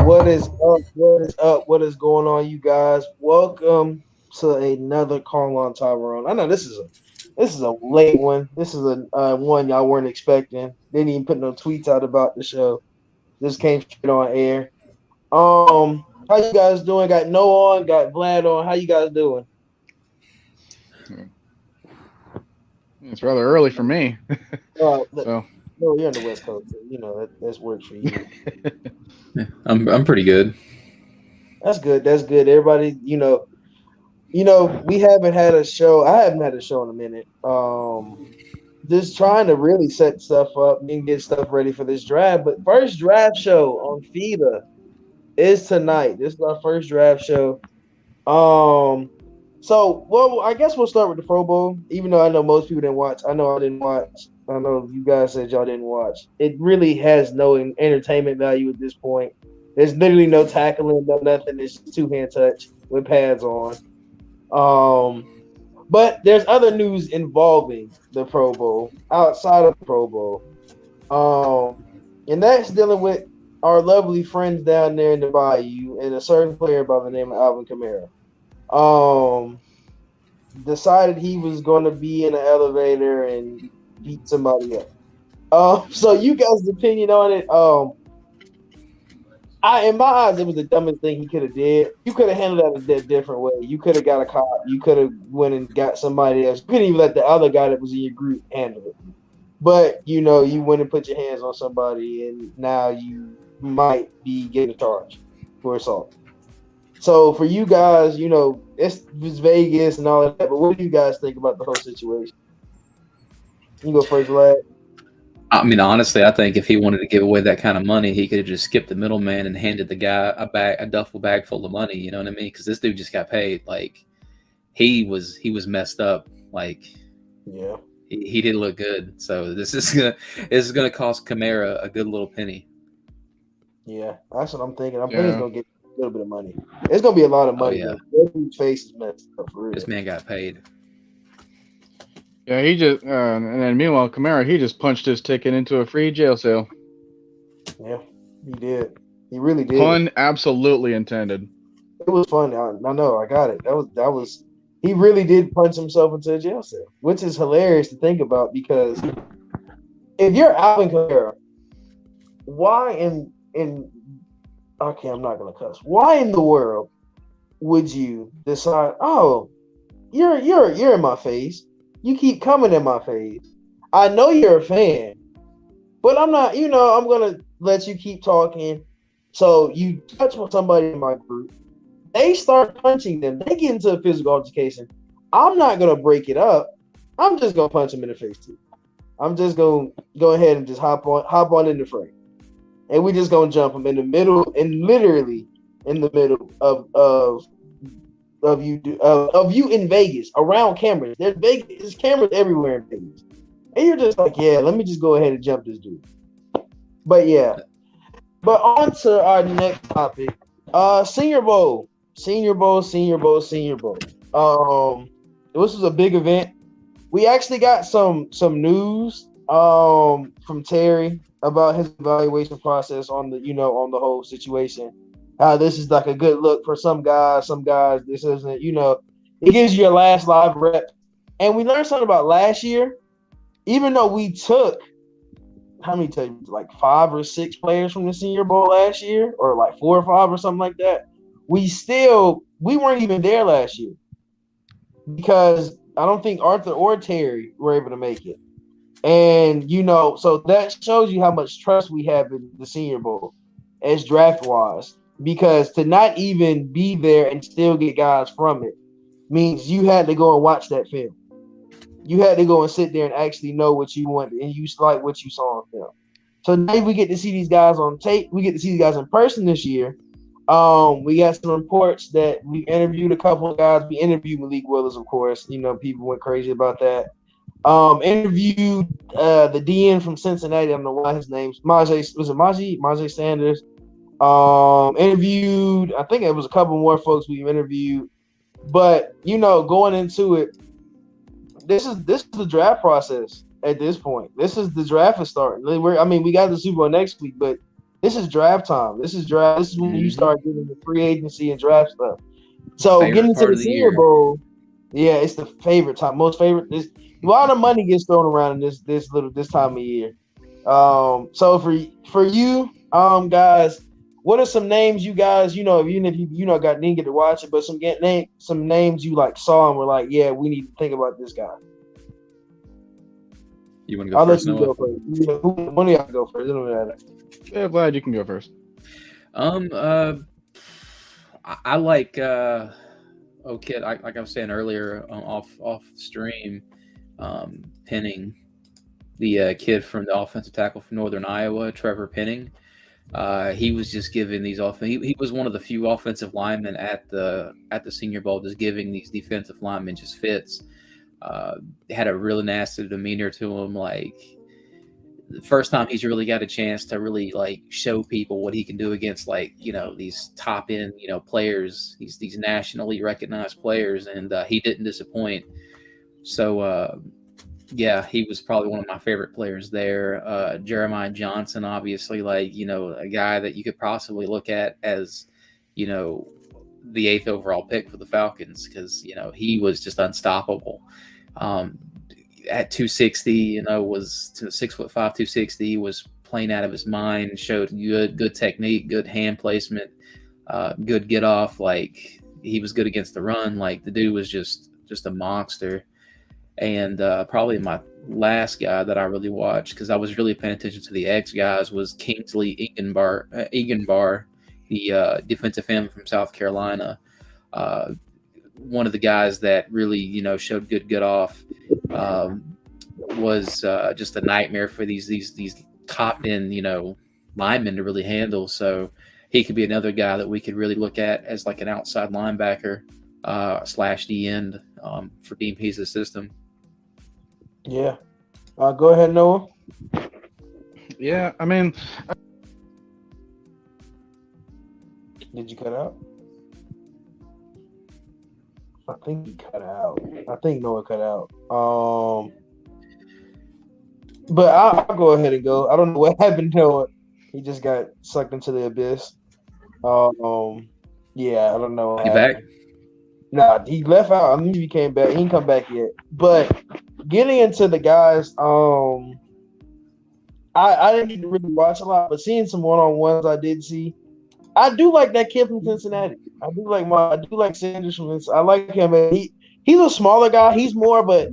What is up? What is up? What is going on, you guys? Welcome to another call on Tyrone. I know this is a late one. This is a one y'all weren't expecting. Didn't even put no tweets out about the show. Just came straight on air. How you guys doing? Got No on, got Vlad on. How you guys doing? It's rather early for me. So No, you're on the West Coast. So, that's work for you. Yeah, I'm pretty good. That's good. That's good. Everybody, we haven't had a show. I haven't had a show in a minute. Just trying to really set stuff up and get stuff ready for this draft. But first draft show on FILA is tonight. This is our first draft show. I guess we'll start with the Pro Bowl. Even though I know most people didn't watch. I know I didn't watch. I know you guys said y'all didn't watch. It really has no entertainment value at this point. There's literally no tackling, no nothing. It's just two-hand touch with pads on. But there's other news involving the Pro Bowl outside of the Pro Bowl. And that's dealing with our lovely friends down there in the Bayou and a certain player by the name of Alvin Kamara. Decided he was going to be in an elevator and beat somebody up. So you guys' opinion on it? In my eyes, it was the dumbest thing he could have did. You could have handled that a different way. You could have got a cop. You could have went and got somebody else. You couldn't even let the other guy that was in your group handle it. But, you went and put your hands on somebody, and now you might be getting charged for assault. So for you guys, it's Vegas and all that, but what do you guys think about the whole situation? You go first, Vlad. I mean, honestly, I think if he wanted to give away that kind of money, he could have just skipped the middleman and handed the guy a duffel bag full of money. You know what I mean? Because this dude just got paid. Like he was messed up. Like yeah, he didn't look good. So this is gonna cost Kamara a good little penny. Yeah, that's what I'm thinking. I'm thinking he's gonna get a little bit of money. It's gonna be a lot of money. Oh, yeah. Every face is messed up for real. This man got paid. yeah, he just and then meanwhile, Kamara he just punched his ticket into a free jail cell. Yeah, he did. He really did. Pun absolutely intended. It was fun. I know. I got it. That was. He really did punch himself into a jail cell, which is hilarious to think about because if you're Alvin Kamara, why in okay, I'm not gonna cuss. Why in the world would you decide? Oh, you're in my face. You keep coming in my face. I know you're a fan, but I'm not. I'm gonna let you keep talking. So you touch somebody in my group. They start punching them. They get into a physical altercation. I'm not gonna break it up. I'm just gonna punch them in the face too. I'm just gonna go ahead and just hop on in the fray. And we just gonna jump them in the middle, and literally in the middle of you in Vegas around cameras. There's cameras everywhere in Vegas, and you're just like, yeah, let me just go ahead and jump this dude. But yeah, but on to our next topic, Senior Bowl. This was a big event. We actually got some news from Terry about his evaluation process on the whole situation. This is like a good look for some guys. Some guys, this isn't. It gives you your last live rep. And we learned something about last year. Even though we took like 5 or 6 players from the Senior Bowl last year, or like 4 or 5 or something like that, we weren't even there last year because I don't think Arthur or Terry were able to make it. And, so that shows you how much trust we have in the Senior Bowl as draft-wise, because to not even be there and still get guys from it means you had to go and watch that film. You had to go and sit there and actually know what you wanted, and you like what you saw on film. So now we get to see these guys on tape. We get to see these guys in person this year. We got some reports that we interviewed a couple of guys. We interviewed Malik Willis, of course. People went crazy about that. Interviewed the DN from Cincinnati. I don't know why his name's Majay. Was it Majay? Majay Sanders. Interviewed. I think it was a couple more folks we interviewed. But going into it, this is the draft process at this point. This is the draft is starting. We got the Super Bowl next week, but This is draft time. This is draft. This is when you start getting the free agency and draft stuff. So Favorite getting to part the of the Senior year. Bowl, yeah, it's the favorite time. Most favorite. A lot of money gets thrown around in this time of year. So for you, guys, what are some names you guys, even if you didn't get to watch it, but some names you like saw and were like, yeah, we need to think about this guy. You want to go I'll first, let you Noah? go first. Yeah, one of y'all go first. It don't matter. Yeah, Vlad, you can go first. I like kid, like I was saying earlier off stream, Penning, the kid from the offensive tackle from Northern Iowa, Trevor Penning. He was just giving these he was one of the few offensive linemen at the Senior Bowl, just giving these defensive linemen just fits. Had a really nasty demeanor to him. Like the first time he's really got a chance to really like show people what he can do against these top end players, these nationally recognized players, and he didn't disappoint. So yeah, he was probably one of my favorite players there. Jeremiah Johnson, obviously, a guy that you could possibly look at as, the 8th overall pick for the Falcons, because, he was just unstoppable. At 260, was 6'5", 260, was playing out of his mind, showed good technique, good hand placement, good get off. Like he was good against the run. Like the dude was just a monster. And probably my last guy that I really watched, because I was really paying attention to the X guys, was Kingsley Eganbar, the defensive end from South Carolina. One of the guys that really, showed good get off. Was just a nightmare for these top end, linemen to really handle. So he could be another guy that we could really look at as like an outside linebacker / D end for Dean Pease's system. Yeah. Go ahead, Noah. Yeah, I mean, did you cut out? I think he cut out. I think Noah cut out. But I'll go ahead and go. I don't know what happened to Noah. He just got sucked into the abyss. Yeah, I don't know. You back? Nah, he left out. I mean, he came back. He didn't come back yet. But getting into the guys, I didn't get to really watch a lot, but seeing some one-on-ones I did see. I do like that kid from Cincinnati. I do like Sanders from Cincinnati. I like him. He's a smaller guy. He's more of a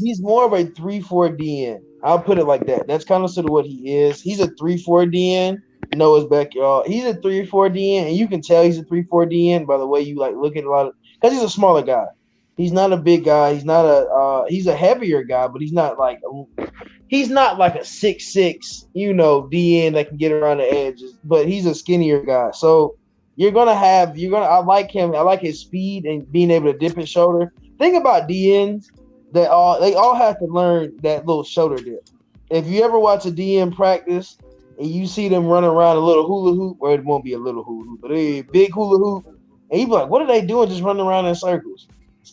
3-4 DN. I'll put it like that. That's kind of sort of what he is. He's a 3-4 DN. Noah's back, y'all. He's a 3-4 DN, and you can tell he's a 3-4 DN by the way you look at a lot of, because he's a smaller guy. He's not a big guy. He's not he's a heavier guy, but he's not like a 6'6", DN that can get around the edges, but he's a skinnier guy. So I like him. I like his speed and being able to dip his shoulder. Think about DNs. They all have to learn that little shoulder dip. If you ever watch a DN practice and you see them running around a little hula hoop, or it won't be a little hula hoop, but a big hula hoop, and you be like, what are they doing just running around in circles?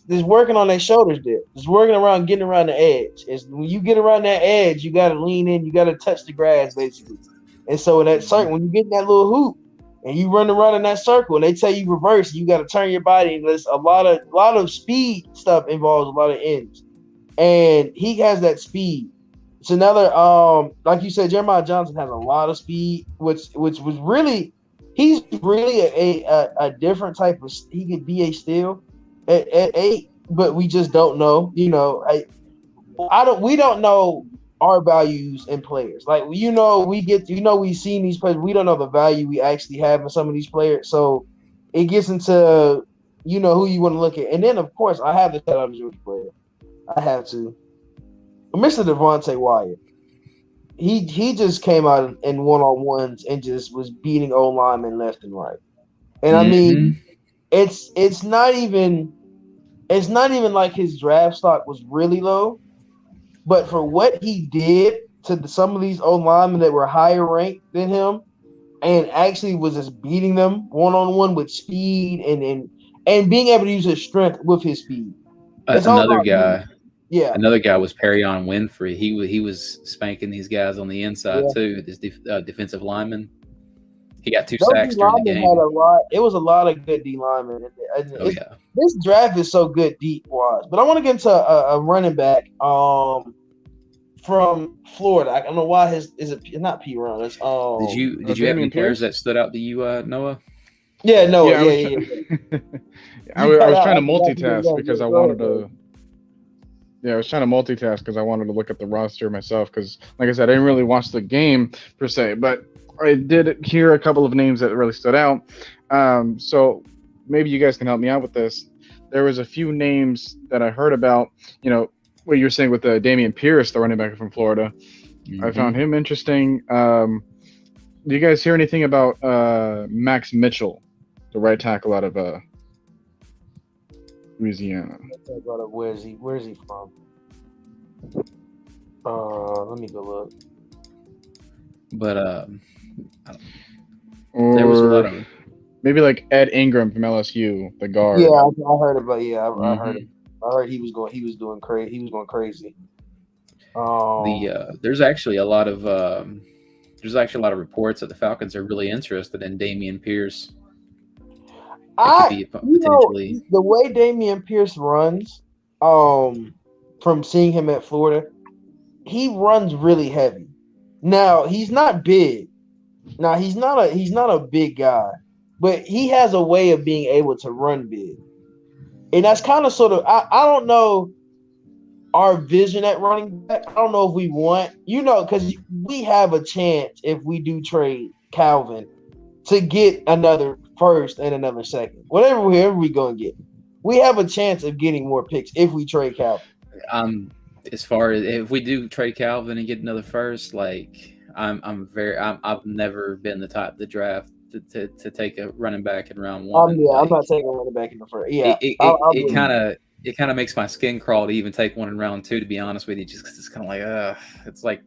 Just working on their shoulders dip. Just working around, getting around the edge. When you get around that edge, you got to lean in. You got to touch the grass, basically. And so in that circle, when you get in that little hoop and you run around in that circle, and they tell you reverse, you got to turn your body. And there's a lot of speed stuff involves a lot of ends. And he has that speed. It's another, like you said, Jeremiah Johnson has a lot of speed, which was really, he's really a different type of. He could be a steal. At 8, but we just don't know. We don't know our values in players. Like we've seen these players. We don't know the value we actually have in some of these players. So it gets into who you want to look at. And then of course I have to shout out a Georgia player. I have to. Mr. Devontae Wyatt. He just came out in one-on-ones and just was beating old linemen left and right. And I mean, it's not even like his draft stock was really low, but for what he did to some of these old linemen that were higher ranked than him, and actually was just beating them one-on-one with speed and being able to use his strength with his speed. Another guy Yeah. Another guy was Perion Winfrey. He was spanking these guys on the inside Yeah. too. This defensive lineman. He got 2 Those D sacks during the linemen had game. a lot. It was a lot of good D linemen. Oh yeah. This draft is so good deep wise. But I want to get into a running back from Florida. I don't know why is it not P. Run. It's Did you have any Damian players Pierce? that stood out to you, Noah? Yeah, no, Yeah, yeah. I was trying to multitask because I wanted to. Yeah, I was trying to multitask because I wanted to look at the roster myself. Because, like I said, I didn't really watch the game per se, but I did hear a couple of names that really stood out. So maybe you guys can help me out with this. There was a few names that I heard about. You know, what you're saying with Damian Pierce, the running back from Florida. Mm-hmm. I found him interesting. Do you guys hear anything about Max Mitchell, the right tackle out of Louisiana? Where is he from? Let me go look. But Or there was a lot of maybe like Ed Ingram from LSU, the guard. Yeah, I heard about. Yeah, I heard. Mm-hmm. I heard he was doing crazy. He was going crazy. There's actually a lot of reports that the Falcons are really interested in Damian Pierce. The way Damian Pierce runs, from seeing him at Florida, he runs really heavy. Now he's not big. Now he's not a big guy, but he has a way of being able to run big, and that's kind of sort of I don't know our vision at running back. I don't know if we want because we have a chance if we do trade Calvin to get another first and another second, whatever we go and get. We have a chance of getting more picks if we trade Calvin. As far as if we do trade Calvin and get another first, like I've never been the type to draft to take a running back in round one. I'm not taking a running back in the first. Yeah, it kind of makes my skin crawl to even take one in round two. To be honest with you, just because it's kind of like it's like.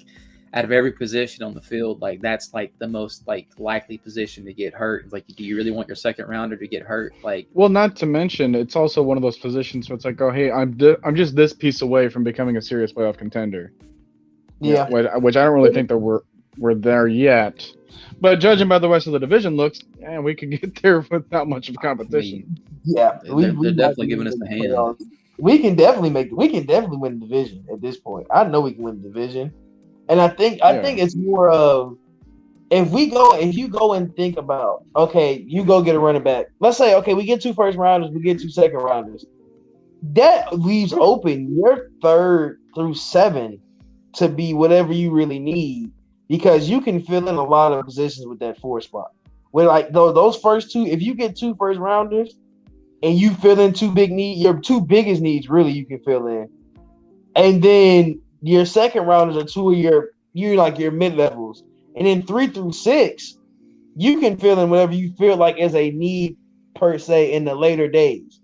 Out of every position on the field, like that's like the most like likely position to get hurt. It's like, do you really want your second rounder to get hurt? Like, well, not to mention, it's also one of those positions where it's like, oh, hey, I'm just this piece away from becoming a serious playoff contender. Yeah, which I don't really think that we're there yet. But judging by the rest of the division, looks, we could get there without much of competition. Yeah, they're definitely giving us the hand. We can definitely win the division at this point. I know we can win the division. And I think it's more of if you go and think about, okay, you go get a running back. Let's say, okay, we get 2 first rounders, we get 2 second rounders. That leaves open your 3rd through 7 to be whatever you really need because you can fill in a lot of positions with that 4 spot. Where like those first 2, if you get 2 first rounders and you fill in 2 big needs, your 2 biggest needs really you can fill in, and then your second rounders are 2 of your mid-levels. And then 3 through 6, you can fill in whatever you feel like is a need per se in the later days.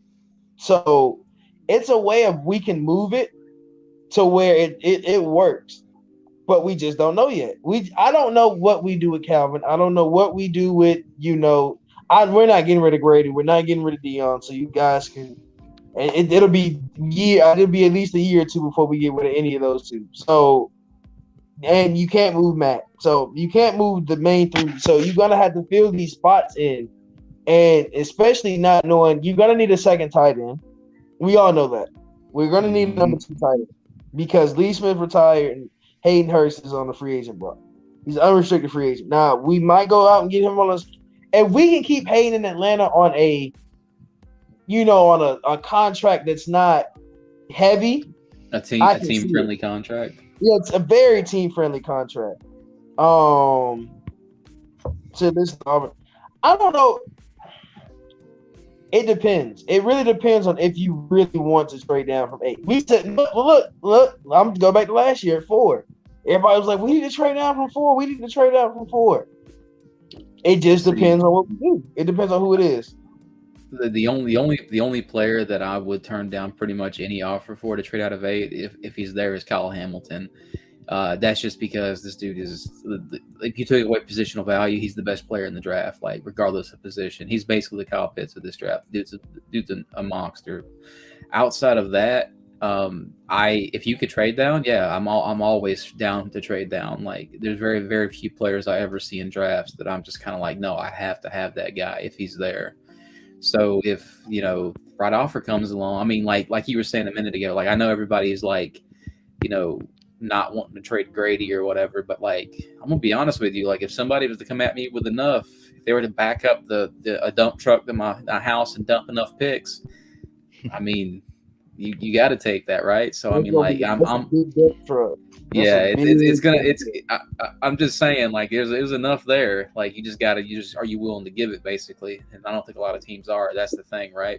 So it's a way of we can move it to where it works. But we just don't know yet. I don't know what we do with Calvin. I don't know what we do with, we're not getting rid of Grady. We're not getting rid of Dion. So you guys can it'll be at least a year or 2 before we get rid of any of those 2. So, and you can't move Matt. So you can't move the main 3. So you're gonna have to fill these spots in, and especially not knowing you're gonna need a second tight end. We all know that. We're gonna need a number 2 tight end because Lee Smith retired and Hayden Hurst is on the free agent block. He's an unrestricted free agent. Now we might go out and get him on us, and we can keep Hayden in Atlanta on on a contract that's not heavy. A team friendly contract. Yeah, it's a very team friendly contract. So this, I don't know. It depends. It really depends on if you really want to trade down from 8. We said, look. I'm gonna go back to last year at 4. Everybody was like, we need to trade down from 4. We need to trade down from 4. It just depends on what we do. It depends on who it is. The only player that I would turn down pretty much any offer for to trade out of 8 if he's there is Kyle Hamilton. That's just because this dude is, if you took away positional value, he's the best player in the draft, like regardless of position. He's basically the Kyle Pitts of this draft. Dude's a monster. Outside of that, If you could trade down, yeah, I'm always down to trade down. Like, there's very, very few players I ever see in drafts that I'm just kind of like, no, I have to have that guy if he's there. So if, right offer comes along, I mean, like you were saying a minute ago, like, I know everybody's like, not wanting to trade Grady or whatever, but like, I'm gonna be honest with you, like, if somebody was to come at me with enough, if they were to back up a dump truck to my house and dump enough picks, I mean, you got to take that, right? So I mean, like, I'm I'm just saying, like, there's enough there. Like, are you willing to give it, basically? And I don't think a lot of teams are. That's the thing, right?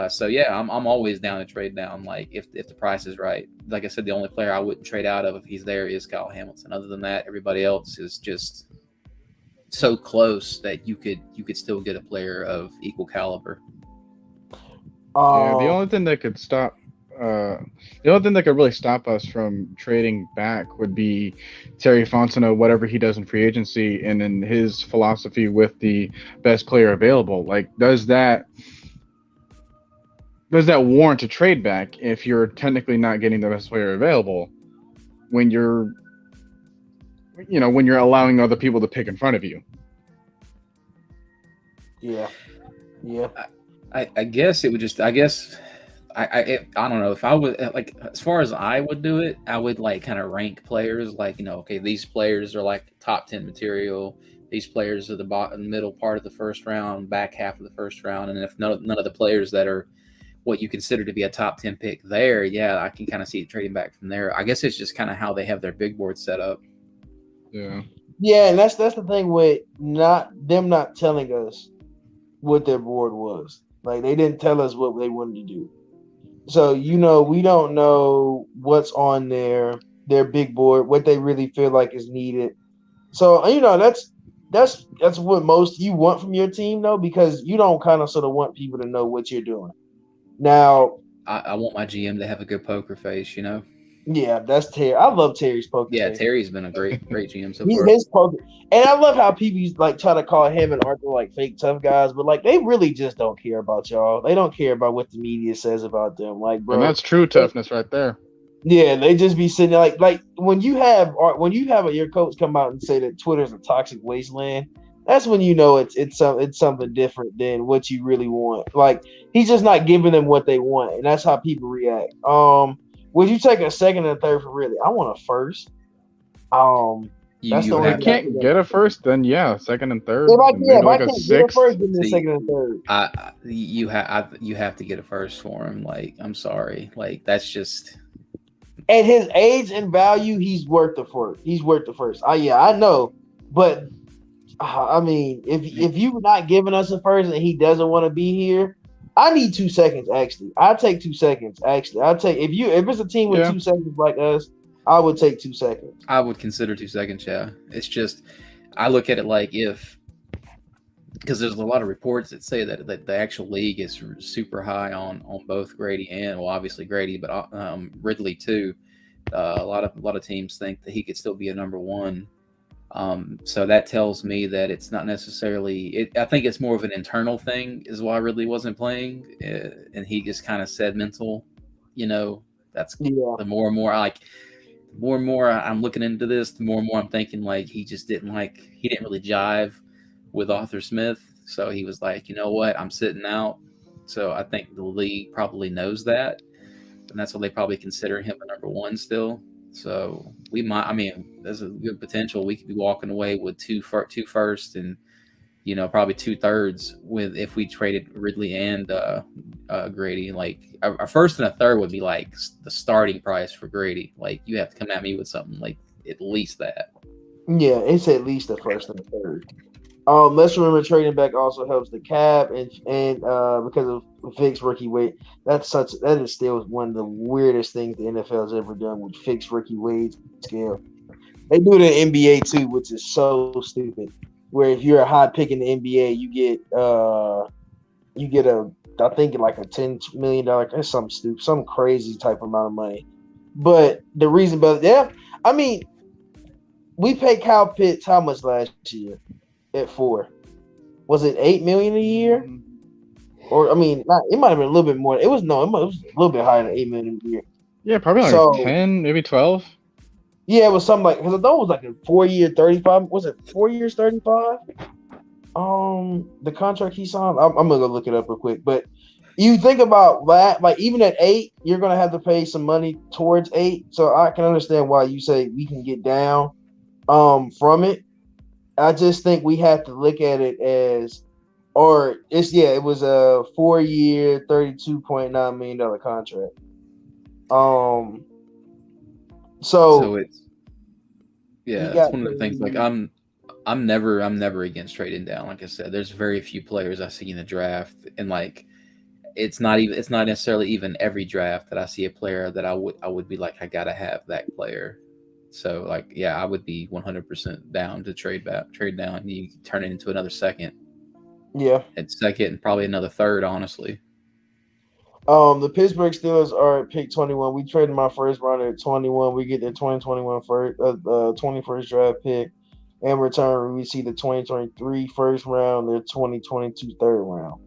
So yeah, I'm always down to trade down. Like, if the price is right. Like I said, the only player I wouldn't trade out of if he's there is Kyle Hamilton. Other than that, everybody else is just so close that you could still get a player of equal caliber. Yeah, the only thing that could really stop us from trading back would be Terry Fontenot, whatever he does in free agency, and in his philosophy with the best player available. Like, does that warrant a trade back if you're technically not getting the best player available when you're allowing other people to pick in front of you? Yeah. I guess it would just. I don't know if I would, like, as far as I would do it, I would like kind of rank players, like, okay, these players are like top 10 material. These players are the middle part of the first round, back half of the first round, and if none of the players that are what you consider to be a top 10 pick there, yeah, I can kind of see it trading back from there. I guess it's just kind of how they have their big board set up. Yeah. Yeah, and that's the thing with not telling us what their board was. Like, they didn't tell us what they wanted to do. So, we don't know what's on their big board, what they really feel like is needed. So, that's what most you want from your team, though, because you don't kind of sort of want people to know what you're doing. Now, I want my GM to have a good poker face, Yeah, that's Terry. I love Terry's poker. Yeah, face. Terry's been a great GM so far. His poker, and I love how people like try to call him and Arthur like fake tough guys, but like they really just don't care about y'all. They don't care about what the media says about them. Like, bro, and that's true toughness right there. Yeah, they just be sitting there like when you have your coach come out and say that Twitter's a toxic wasteland. That's when it's something different than what you really want. Like, he's just not giving them what they want, and that's how people react. Would you take a second and a third for really? I want a first. If you can't get a first, then yeah, second and third. If I can't get a first, then second and third. You have to get a first for him. Like, I'm sorry, like, that's just. At his age and value, he's worth the first. He's worth the first. I know, but I mean, if you're not giving us a first and he doesn't want to be here, I need 2 seconds. Actually, I'll take 2 seconds. Actually, I'll take if it's a team with 2 seconds like us, I would take 2 seconds. I would consider 2 seconds. Yeah, it's just I look at it like because there's a lot of reports that say that the actual league is super high on both Grady and obviously Grady, but Ridley too. A lot of teams think that he could still be a number one. So that tells me that it's not necessarily. I think it's more of an internal thing, is why Ridley wasn't playing, and he just kind of said mental. That's the more and more I'm looking into this, the more and more I'm thinking like he didn't really jive with Arthur Smith, so he was like, you know what, I'm sitting out. So I think the league probably knows that, and that's why they probably consider him a number one still. So we might. I mean, there's a good potential we could be walking away with two first and probably 2/3 with if we traded Ridley and Grady. Like our first and a third would be like the starting price for Grady. Like you have to come at me with something like at least that. Yeah, it's at least the first and the third. Let's remember trading back also helps the cap and because of fixed rookie weight. That is still one of the weirdest things the NFL has ever done with fixed rookie weight scale. They do it in the NBA too, which is so stupid. Where if you're a high pick in the NBA, you get I think like a $10 million, that's something stupid, some crazy type amount of money. But the reason, I mean, we paid Kyle Pitts how much last year? At 4, was it $8 million a year? Or I mean, it might have been a little bit more. It was a little bit higher than $8 million a year. Yeah, probably like 10, maybe 12. Yeah, it was something like because I thought it was like a 4-year 35. Was it 4 years 35? The contract he signed. I'm gonna go look it up real quick. But you think about that, like even at 8, you're gonna have to pay some money towards 8. So I can understand why you say we can get down from it. I just think we have to look at it as, it was a 4-year, $32.9 million contract. So it's it's one of the things. Like I'm never against trading down. Like I said, there's very few players I see in the draft, and like it's not necessarily even every draft that I see a player that I would be like, I gotta have that player. So like, yeah, I would be 100% down to trade down, and you turn it into another second. Yeah, and second, and probably another third, honestly. The Pittsburgh Steelers are at pick 21. We traded my first rounder at 21. We get the 2021 21st draft pick. In return, we see the 2023 first round, the 2022 third round.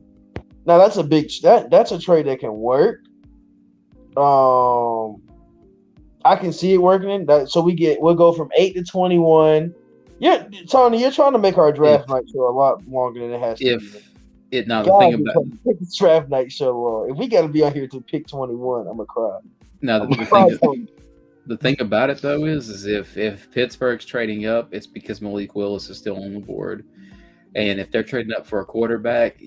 Now that's that's a trade that can work. I can see it working. So we'll go from 8 to 21. Yeah, Tony, you're trying to make our draft night show a lot longer than it has to be. The thing about the draft night show long. If we got to be out here to pick 21, I'm gonna cry. Now the thing about it though is if Pittsburgh's trading up, it's because Malik Willis is still on the board, and if they're trading up for a quarterback,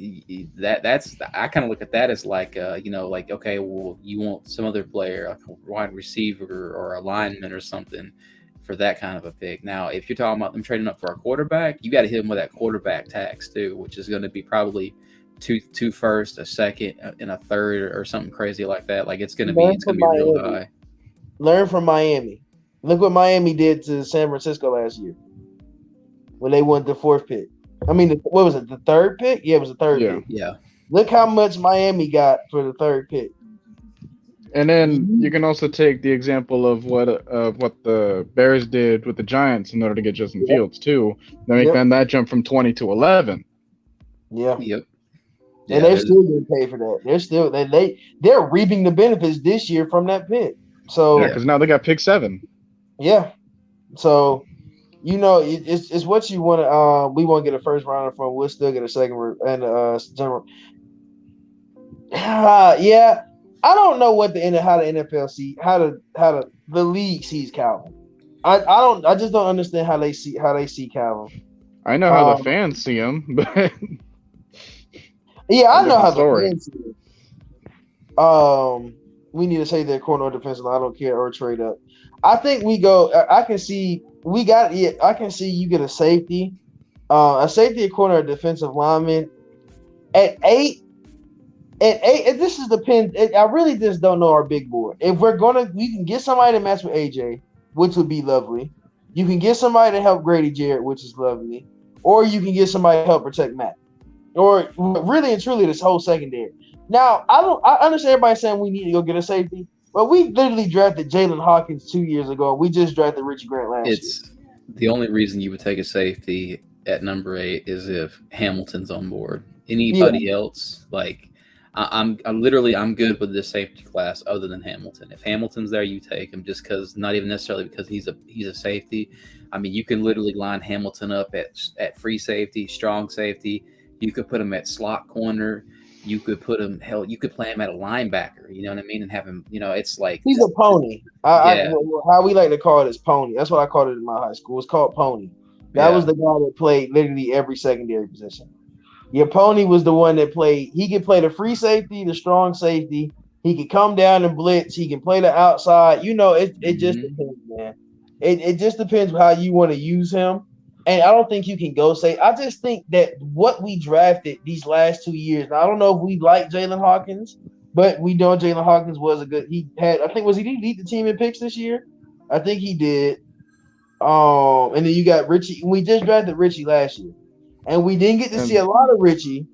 that's I kind of look at that as like like, okay, well, you want some other player like a wide receiver or a lineman or something for that kind of a pick. Now, if you're talking about them trading up for a quarterback, you got to hit them with that quarterback tax too, which is going to be probably two first, a second, and a third, or something crazy like that. Like it's going to be real high. Learn from Miami. Look what Miami did to San Francisco last year when they won the 4th pick. I mean, what was it? The 3rd pick? Yeah, it was the 3rd pick. Yeah. Look how much Miami got for the 3rd pick. And then you can also take the example of what the Bears did with the Giants in order to get Justin Fields too. Then that jump from 20 to 11. Yeah. Yep. And they're still getting paid for that. They're reaping the benefits this year from that pick. So because now they got pick 7. Yeah. So it's what you want to. We won't get a first rounder from. We'll still get a second and general. Yeah. I don't know how the NFL the league sees Calvin. I just don't understand how they see Calvin. I know how the fans see him, but yeah, I know how the fans see him. We need to say their corner or defensive line. I don't care, or trade up. I think we go. I can see you get a safety, a corner, or defensive lineman at 8. At 8, this is depends. I really just don't know our big board. If we can get somebody to match with AJ, which would be lovely. You can get somebody to help Grady Jarrett, which is lovely, or you can get somebody to help protect Matt, or really and truly this whole secondary. Now, I understand everybody saying we need to go get a safety, but we literally drafted Jalen Hawkins 2 years ago. We just drafted Richie Grant last year. The only reason you would take a safety at number 8 is if Hamilton's on board. Anybody else, like I'm good with this safety class other than Hamilton. If Hamilton's there, you take him, just because, not even necessarily because he's a safety. I mean, you can literally line Hamilton up at free safety, strong safety. You could put him at slot corner. You could put him, you could play him at a linebacker, you know what I mean? And have him, it's like. He's a pony. How we like to call it is pony. That's what I called it in my high school. It's called pony. That was the guy that played literally every secondary position. Your pony was the one that played. He could play the free safety, the strong safety. He could come down and blitz. He can play the outside. It just depends, man. It just depends how you want to use him. And I don't think you can go say. I just think that what we drafted these last 2 years. Now, I don't know if we like Jalen Hawkins, but we know Jalen Hawkins was a good. He had. I think did he lead the team in picks this year? I think he did. And then you got Richie. We just drafted Richie last year, and we didn't get to see a lot of Richie,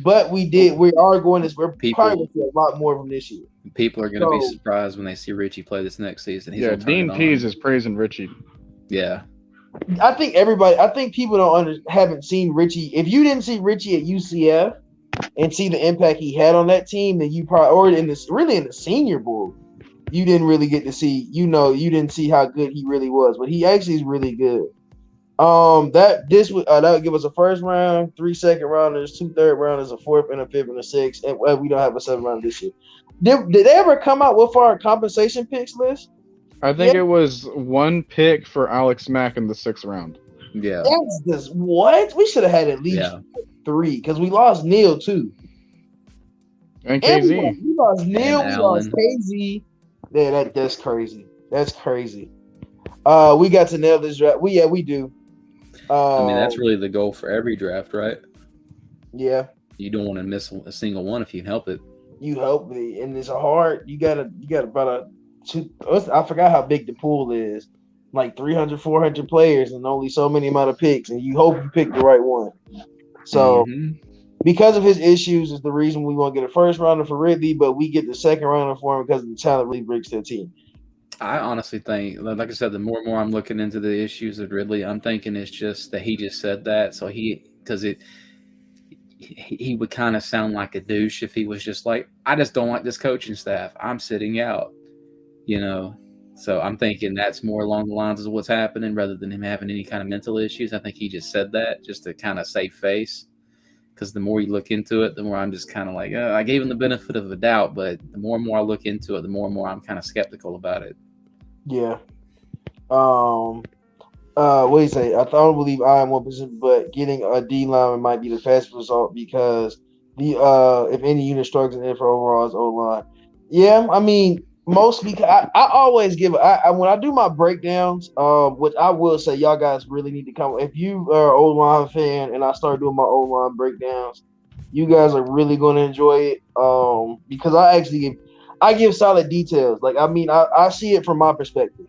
but we did. We are going to. We're probably going to see a lot more of him this year. People are going to be surprised when they see Richie play this next season. Dean Pease is praising Richie. Yeah. I think people haven't seen Richie. If you didn't see Richie at UCF, and see the impact he had on that team, then you probably, or in the Senior Bowl, you didn't really get to see, you didn't see how good he really was, but he actually is really good. That would give us a first round, 3 second rounders, 2 third rounders, a fourth and a fifth and a sixth, and we don't have a 7th round this year. Did they ever come out with our compensation picks list? I think it was 1 pick for Alex Mack in the 6th round. Yeah. That's just what? We should have had at least 3 because we lost Neil too. And KZ. We lost Neil, we Allen. lost KZ. Yeah, that's crazy. That's crazy. We got to nail this draft. We do. I mean, that's really the goal for every draft, right? Yeah. You don't want to miss a single one if you can help it. You help me, and it's hard. You got about I forgot how big the pool is, like 300, 400 players, and only so many amount of picks, and you hope you pick the right one. So, because of his issues, is the reason we won't get a first rounder for Ridley, but we get the second rounder for him because of the talent Ridley brings to the team. I honestly think, like I said, the more and more I'm looking into the issues of Ridley, I'm thinking it's just that he just said that, so he would kind of sound like a douche if he was just like, I just don't like this coaching staff, I'm sitting out, So I'm thinking that's more along the lines of what's happening rather than him having any kind of mental issues. I think he just said that just to kind of save face, because the more you look into it, the more I'm just kind of like, I gave him the benefit of the doubt, but the more and more I look into it, the more and more I'm kind of skeptical about it. Yeah. What do you say? I don't believe I am 1%, but getting a D lineman might be the fastest result because if any unit struggles in for overall is O line. Yeah, I mean, mostly I always give when I do my breakdowns, which I will say y'all guys really need to come. If you are an O line fan and I start doing my O line breakdowns, you guys are really going to enjoy it. Because I give solid details. Like, I mean, I see it from my perspective.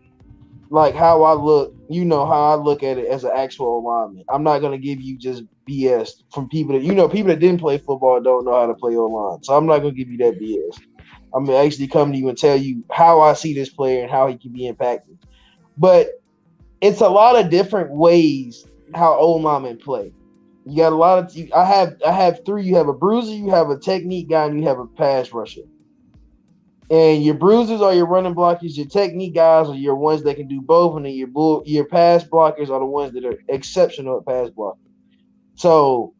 Like how I look, how I look at it as an actual lineman. I'm not gonna give you just BS from people that people that didn't play football don't know how to play O-line. So I'm not gonna give you that BS. I'm gonna actually come to you and tell you how I see this player and how he can be impacted. But it's a lot of different ways how O-linemen play. You got a lot of. I have 3. You have a bruiser, you have a technique guy, and you have a pass rusher. And your bruisers are your running blockers. Your technique guys are your ones that can do both, and then your pass blockers are the ones that are exceptional at pass blocking. So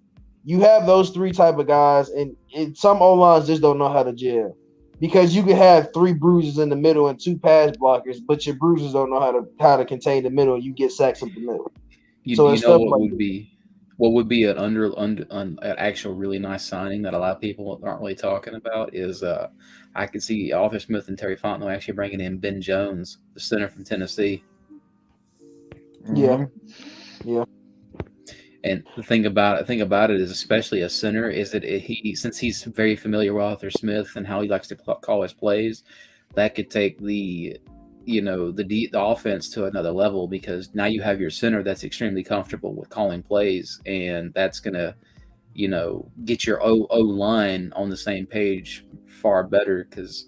you have those 3 type of guys, and some O-lines just don't know how to gel because you could have 3 bruisers in the middle and 2 pass blockers, but your bruisers don't know how to contain the middle. And you get sacks up the middle. What would be an actual really nice signing that a lot of people aren't really talking about is I could see Arthur Smith and Terry Fontenot actually bringing in Ben Jones, the center from Tennessee. Yeah, yeah. And the thing about it is, especially a center, is that since he's very familiar with Arthur Smith and how he likes to call his plays, that could take the offense to another level, because now you have your center that's extremely comfortable with calling plays, and that's gonna get your O line on the same page far better, because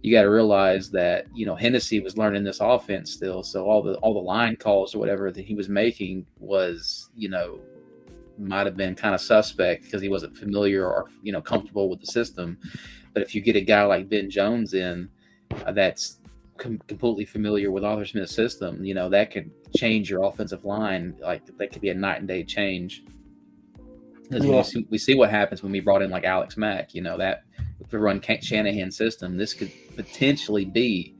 you got to realize that Hennessy was learning this offense still, so all the line calls or whatever that he was making was might have been kind of suspect because he wasn't familiar or comfortable with the system. But if you get a guy like Ben Jones in that's completely familiar with Arthur Smith's system, that could change your offensive line. Like, that could be a night and day change. Because we see what happens when we brought in like Alex Mack, that to run Shanahan's system, this could potentially be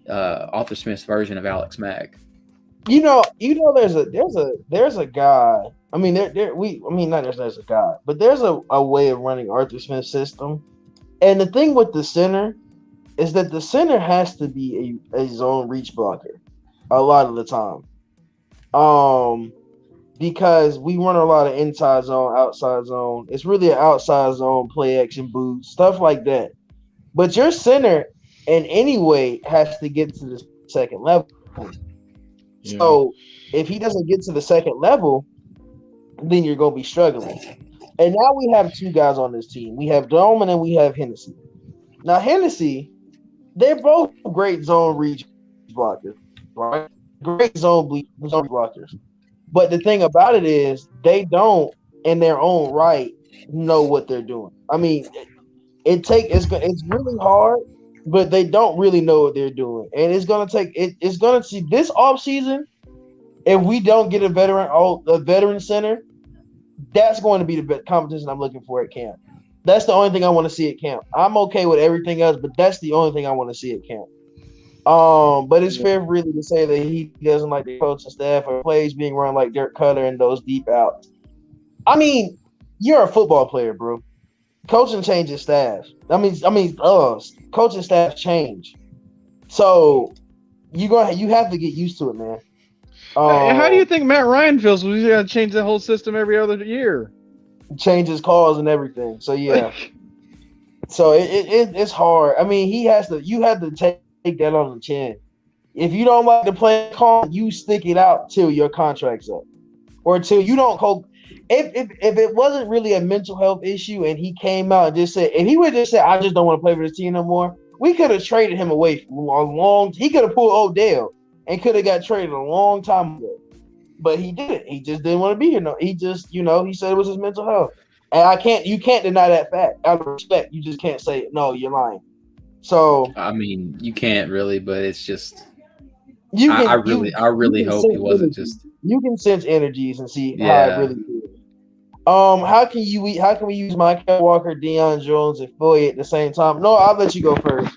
Arthur Smith's version of Alex Mack. There's a guy. I mean, not there's a guy, but there's a way of running Arthur Smith's system. And the thing with the center is that the center has to be a zone reach blocker a lot of the time. Because we run a lot of inside zone, outside zone. It's really an outside zone, play action boot, stuff like that. But your center in any way has to get to the second level. Yeah. So if he doesn't get to the second level, then you're going to be struggling. And now we have 2 guys on this team. We have Dolman and we have Hennessy. Now, Hennessy, they're both great zone reach blockers, right? Great zone blockers. But the thing about it is they don't, in their own right, know what they're doing. I mean, it's really hard, but they don't really know what they're doing, and it's gonna take it's gonna see this offseason. If we don't get a veteran center, that's going to be the competition I'm looking for at camp. That's the only thing I want to see at camp. I'm okay with everything else, but that's the only thing I want to see at camp. But it's fair really to say that he doesn't like the coaching staff or plays being run like Dirk Cutter and those deep outs. I mean, you're a football player, bro. Coaching changes staff. Coaching staff change. So you have to get used to it, man. How do you think Matt Ryan feels when he's got to change the whole system every other year? Changes calls and everything. So yeah. So it's hard. I mean, you have to take that on the chin. If you don't like the play call, you stick it out till your contract's up. Or till you don't call. If it wasn't really a mental health issue and he came out and just said, if he would just say, I just don't want to play for this team no more, we could have traded him away for he could have pulled Odell and could have got traded a long time ago. But he didn't. He just didn't want to be here. No, he just, he said it was his mental health. And you can't deny that fact. Out of respect, you just can't say, no, you're lying. So I mean, you can't really, but it's just I I really hope he wasn't just. You can sense energies and see how it really feels. How can we use Michael Walker, Deion Jones, and Foye at the same time? No, I'll let you go first.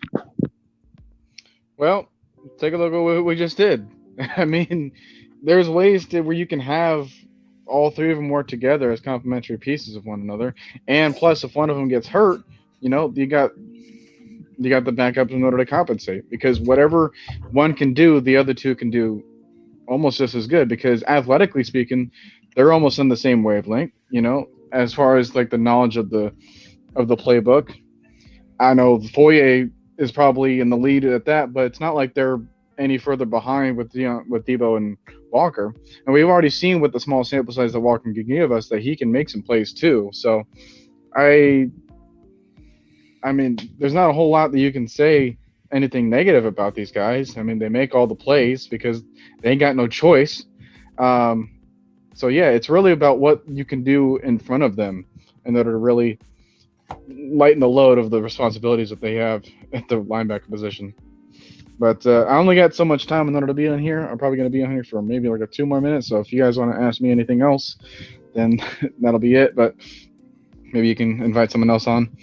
Well, take a look at what we just did. I mean, there's ways where you can have all three of them work together as complementary pieces of one another, and plus, if one of them gets hurt, you got the backup in order to compensate. Because whatever one can do, the other two can do almost just as good. Because athletically speaking, they're almost on the same wavelength. As far as like the knowledge of the playbook. I know Foye is probably in the lead at that, but it's not like they're any further behind with Debo and Walker. And we've already seen with the small sample size that Walker can give us that he can make some plays too. So I mean, there's not a whole lot that you can say anything negative about these guys. I mean, they make all the plays because they ain't got no choice. So yeah, it's really about what you can do in front of them in order to really lighten the load of the responsibilities that they have at the linebacker position. But I only got so much time in order to be on here. I'm probably going to be on here for maybe like 2 more minutes. So if you guys want to ask me anything else, then that'll be it. But maybe you can invite someone else on.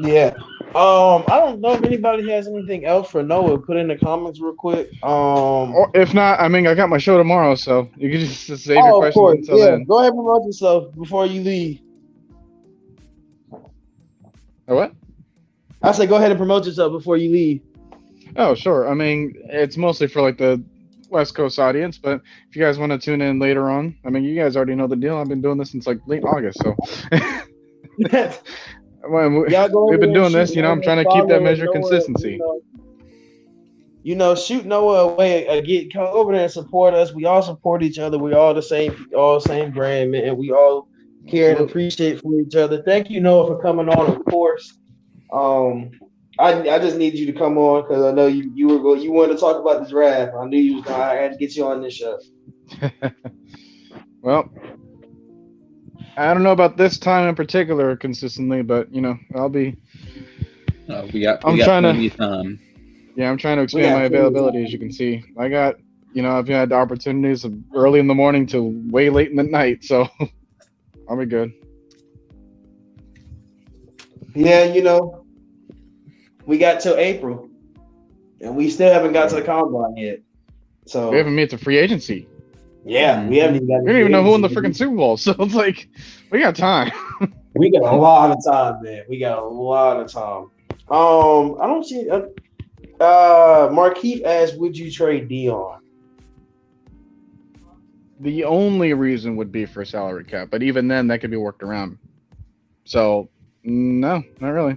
Yeah. I don't know if anybody has anything else for Noah. Put in the comments real quick. Or if not, I mean, I got my show tomorrow, so you can just save your questions until then. Go ahead and promote yourself before you leave. What? I said go ahead and promote yourself before you leave. Oh, sure. I mean, it's mostly for like the West Coast audience, but if you guys want to tune in later on, I mean, you guys already know the deal. I've been doing this since like late August, so. We've been doing this, I'm trying to keep that measure of consistency. Shoot Noah away. Come over there and support us. We all support each other. We all the same brand, man. We all care and appreciate for each other. Thank you, Noah, for coming on. Of course, I just need you to come on because I know you wanted to talk about the draft. I knew you was gonna. I had to get you on this show. Well. I don't know about this time in particular consistently, but I'll be. We got plenty of time. Yeah, I'm trying to expand my availability, as you can see. I got, I've had the opportunities of early in the morning to way late in the night, so I'll be good. Yeah, we got till April, and we still haven't got to the combine yet. So we haven't made the free agency. Yeah, we haven't even got. We don't even know who won the freaking Super Bowl, so it's like we got time. We got a lot of time, man. We got a lot of time. I don't see. Markeith asked, "Would you trade Dion?" The only reason would be for salary cap, but even then, that could be worked around. So, no, not really.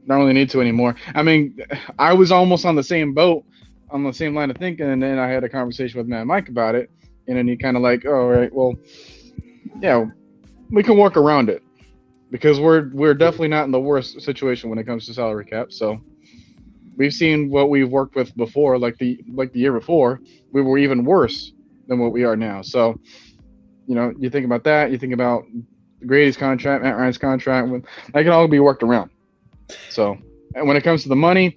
Don't really need to anymore. I mean, I was almost on the same boat. On the same line of thinking, and then I had a conversation with Matt and Mike about it, and then he kind of like, all right, well, yeah, we can work around it because we're definitely not in the worst situation when it comes to salary cap. So we've seen what we've worked with before, like the year before, we were even worse than what we are now. So you think about that, you think about Grady's contract, Matt Ryan's contract, that can all be worked around. So, and when it comes to the money,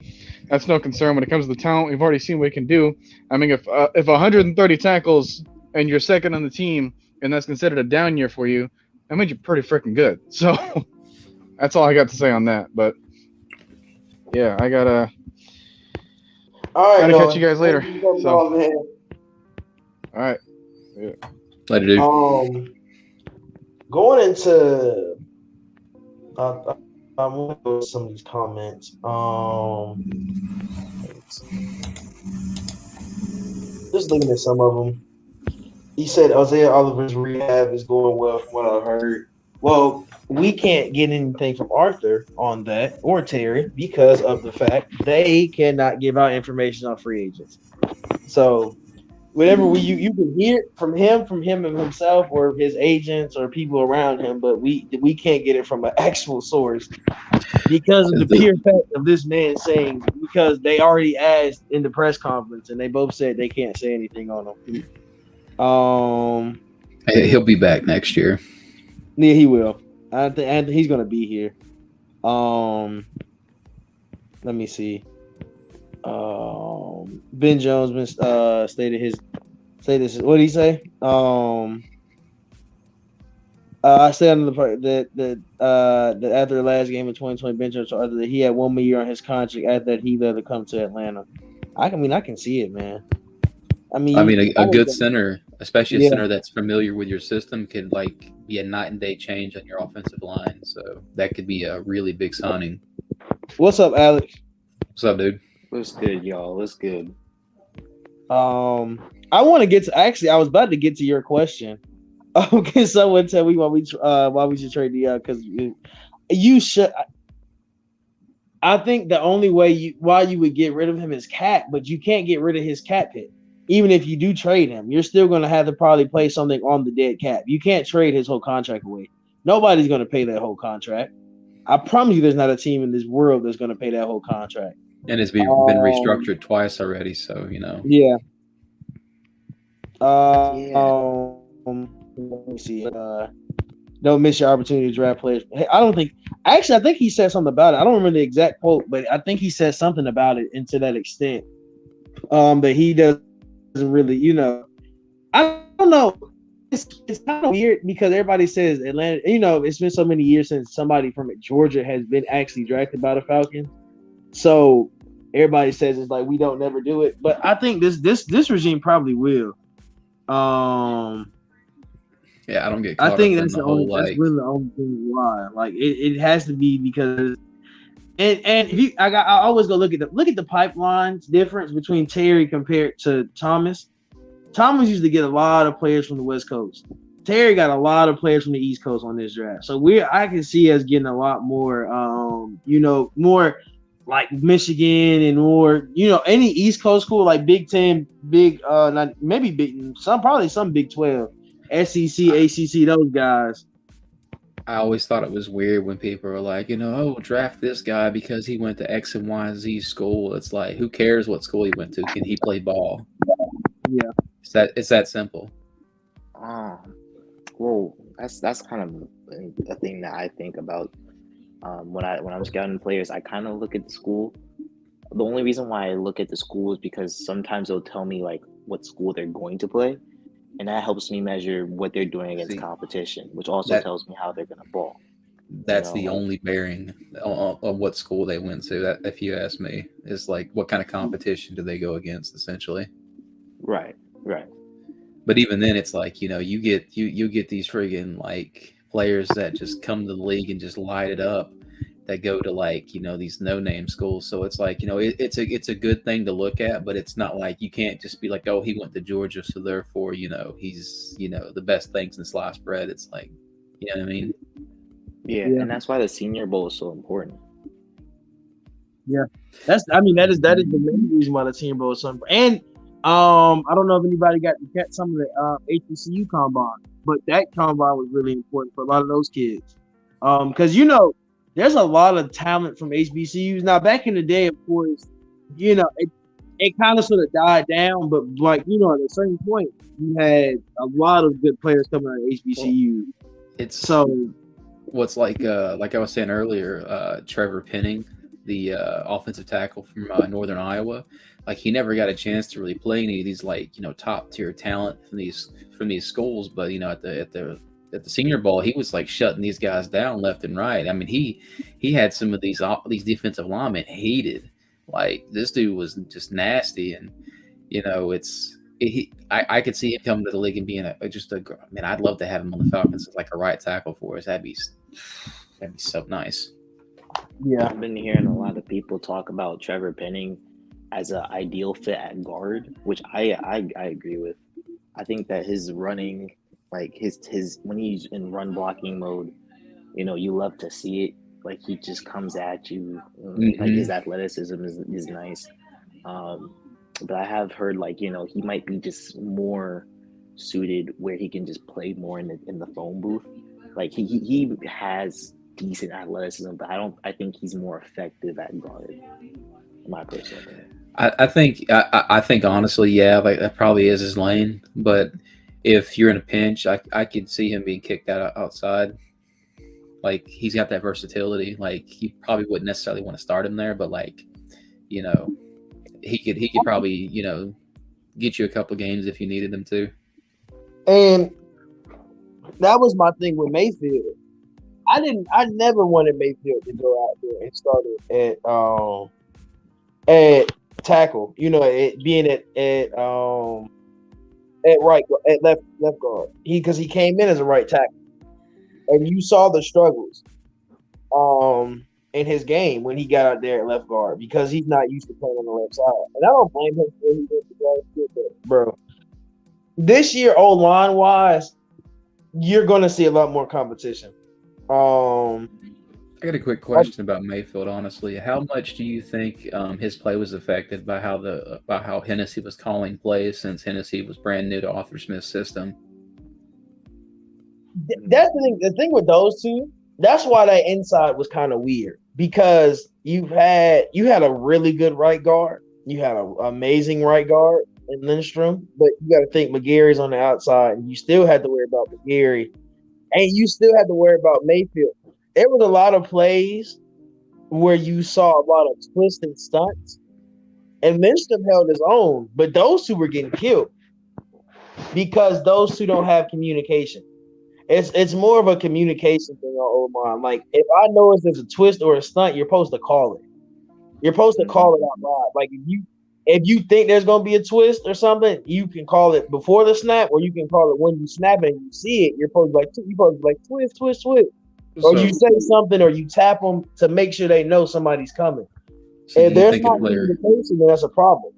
that's no concern. When it comes to the talent, we've already seen what he can do. I mean, if 130 tackles and you're second on the team, and that's considered a down year for you, that means you're pretty freaking good. So that's all I got to say on that. But yeah, I gotta catch you guys later. So, all right. Yeah. Later, dude. Going into I'm going to go with some of these comments. Just looking at some of them. He said Isaiah Oliver's rehab is going well from what I've heard. Well, we can't get anything from Arthur on that or Terry because of the fact they cannot give out information on free agents. So whatever you can hear it from him and himself or his agents or people around him, but we can't get it from an actual source because of the pure fact of this man saying, because they already asked in the press conference and they both said they can't say anything on him. He'll be back next year. Yeah, he will. I think he's gonna be here. Let me see. Ben Jones stated his. What did he say? I said on the part that after the last game of 2020, Ben Jones told that he had 1 more year on his contract. After that, he let it come to Atlanta. I can see it, man. I mean, a good center, especially a center that's familiar with your system, could like be a night and day change on your offensive line. So that could be a really big signing. What's up, Alex? What's up, dude? What's good, y'all? What's good? I want to get to. Actually, I was about to get to your question. Can someone tell me why we should trade the because you should. I think the only way why you would get rid of him is cap, but you can't get rid of his cap hit. Even if you do trade him, you're still going to have to probably play something on the dead cap. You can't trade his whole contract away. Nobody's going to pay that whole contract. I promise you, there's not a team in this world that's going to pay that whole contract. And it's been restructured twice already, so you know. Yeah. Let me see. Don't miss your opportunity to draft players. Hey, I think he said something about it. I don't remember the exact quote, but I think he said something about it and to that extent. That he doesn't really, I don't know. It's kind of weird because everybody says Atlanta, it's been so many years since somebody from Georgia has been actually drafted by the Falcons. So everybody says it's like we don't never do it. But I think this regime probably will. Yeah, I don't get. I think that's the only. That's really the only thing why. Like it has to be because, and if I always go look at the pipelines difference between Terry compared to Thomas. Thomas used to get a lot of players from the West Coast. Terry got a lot of players from the East Coast on this draft. So I can see us getting a lot more, more like Michigan and more, any East Coast school like Big 10, probably some Big 12, SEC, ACC, those guys. I always thought it was weird when people are like, draft this guy because he went to X and Y and Z school. It's like, who cares what school he went to? Can he play ball? Yeah. It's that simple. Well, that's kind of a thing that I think about when I'm scouting players. I kind of look at the school. The only reason why I look at the school is because sometimes they'll tell me like what school they're going to play, and that helps me measure what they're doing against competition, which also tells me how they're going to ball. That's the only bearing on what school they went to. That, if you ask me, is like what kind of competition do they go against, essentially. Right. But even then, it's like you get these friggin' like players that just come to the league and just light it up, that go to like these no-name schools. So it's like it's a good thing to look at, but it's not like you can't just be like, oh, he went to Georgia, so therefore he's the best thing since sliced bread. It's like, you know what I mean? Yeah, and that's why the Senior Bowl is so important. Yeah, that is the main reason why the Senior Bowl is so important. And I don't know if anybody got to catch some of the HBCU combine, but that combine was really important for a lot of those kids. Because there's a lot of talent from HBCUs. Now, back in the day, of course, it kind of sort of died down, but like at a certain point, you had a lot of good players coming out of HBCU. It's So what's like I was saying earlier, Trevor Penning, the offensive tackle from Northern Iowa, like he never got a chance to really play any of these like top tier talent from these schools, but at the Senior Bowl, he was like shutting these guys down left and right. I mean, he had some of these defensive linemen hated. Like this dude was just nasty, and I could see him coming to the league and being man. I'd love to have him on the Falcons as like a right tackle for us. That'd be so nice. yeah, I've been hearing a lot of people talk about Trevor Penning as an ideal fit at guard, which I agree with. I think that his running, like his when he's in run blocking mode, you love to see it. Like he just comes at you. Like his athleticism is nice. But I have heard like he might be just more suited where he can just play more in the phone booth. Like he has decent athleticism, but I think he's more effective at guard. In my personal opinion. I think honestly, yeah, like that probably is his lane. But if you're in a pinch, I could see him being kicked outside. Like he's got that versatility. Like he probably wouldn't necessarily want to start him there, but like, he could probably get you a couple games if you needed him to. and that was my thing with Mayfield. I never wanted Mayfield to go out there and start it at tackle. Being at left guard. Because he came in as a right tackle, and you saw the struggles in his game when he got out there at left guard because he's not used to playing on the left side. And I don't blame him for he went to guard, bro. This year, O-line wise, you're gonna see a lot more competition. I got a quick question about Mayfield. Honestly, how much do you think his play was affected by how Hennessy was calling plays since Hennessy was brand new to Arthur Smith's system? That's the thing. The thing with those two, that's why that inside was kind of weird because you had a really good right guard, you had an amazing right guard in Lindstrom, but you got to think McGarry's on the outside, and you still had to worry about McGarry, and you still had to worry about Mayfield. There was a lot of plays where you saw a lot of twists and stunts, and Lindstrom held his own, but those two were getting killed because those two don't have communication. It's more of a communication thing on O-line. Like if I know if there's a twist or a stunt, you're supposed to call it. You're supposed to call it out loud. Like if you think there's gonna be a twist or something, you can call it before the snap, or you can call it when you snap it and you see it. You're supposed to be like twist, twist, twist, or you say something, or you tap them to make sure they know somebody's coming. So if there's not communication, then that's a problem.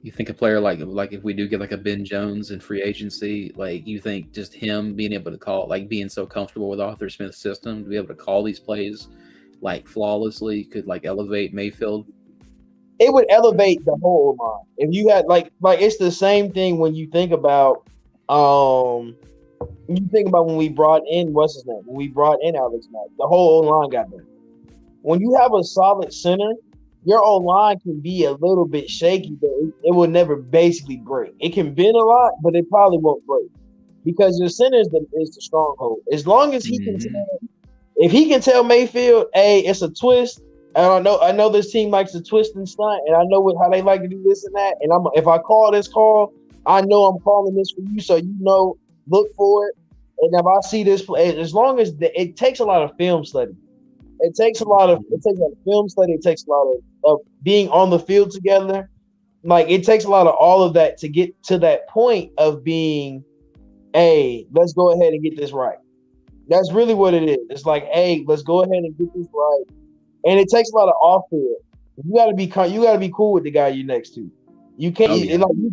You think a player like if we do get like a Ben Jones in free agency, like you think just him being able to call, like being so comfortable with Arthur Smith's system to be able to call these plays like flawlessly could like elevate Mayfield? It would elevate the whole line. If you had like it's the same thing when you think about when we brought in what's his name? When we brought in Alex Mack, the whole line got better. When you have a solid center, your O-line can be a little bit shaky, but it will never basically break. It can bend a lot, but it probably won't break because your center is the stronghold. As long as he can if he can tell Mayfield, hey, it's a twist, and I know this team likes to twist and stunt, and I know how they like to do this and that, and if I call this call, I know I'm calling this for you, so look for it. And if I see this play, as long as it takes a lot of film study. It takes a lot of film study. It takes a lot of being on the field together. Like it takes a lot of all of that to get to that point of being, hey, let's go ahead and get this right. That's really what it is. It's like, hey, let's go ahead and get this right. And it takes a lot of off field. You gotta be cool with the guy you're next to. You can't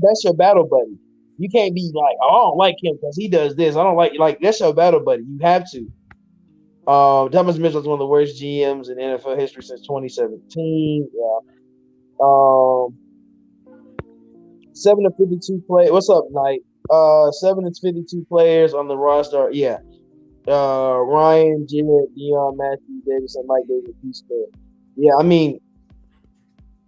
that's your battle buddy. You can't be like, oh, I don't like him because he does this. I don't like that's your battle buddy. You have to. Thomas Mitchell is one of the worst GMs in NFL history since 2017. Yeah. 7 of 52 players. What's up, Knight? 7 of 52 players on the roster. Yeah. Ryan, Jared, Dion, Matthew, Davis, and Mike Davis. Yeah, I mean,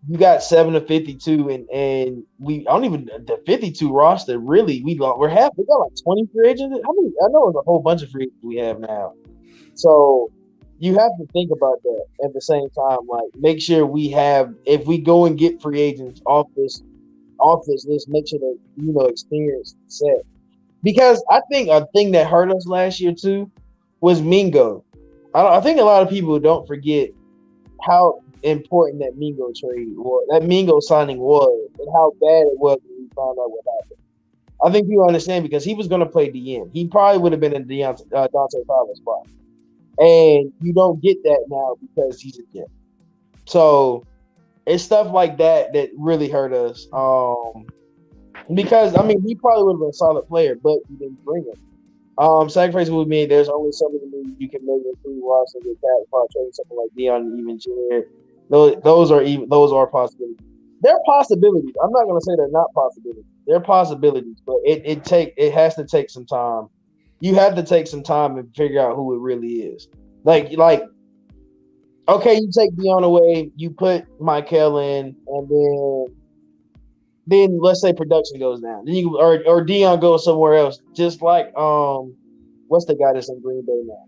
you got 7 to 52, and we I don't even the 52 roster really we got like 20 free agents. How many? I know there's a whole bunch of free agents we have now. So you have to think about that at the same time. Like, make sure we have if we go and get free agents off this list, make sure that experience set. Because I think a thing that hurt us last year too was Mingo. I think a lot of people don't forget how important that Mingo trade was, that Mingo signing was, and how bad it was when we found out what happened. I think people understand because he was going to play DM. He probably would have been in Dante Fowler's spot, and you don't get that now because he's a kid. So it's stuff like that that really hurt us. Because he probably would have been a solid player, but you didn't bring him. Sacrifice would mean there's only so many moves you can make in 3 watts and get that. Probably trading something like Dion and even Jared. Those are possibilities. They're possibilities. I'm not gonna say they're not possibilities. They're possibilities, but it has to take some time. You have to take some time and figure out who it really is. Like okay, you take Dion away, you put Michael in, and then let's say production goes down. Then or Dion goes somewhere else. Just like what's the guy that's in Green Bay now?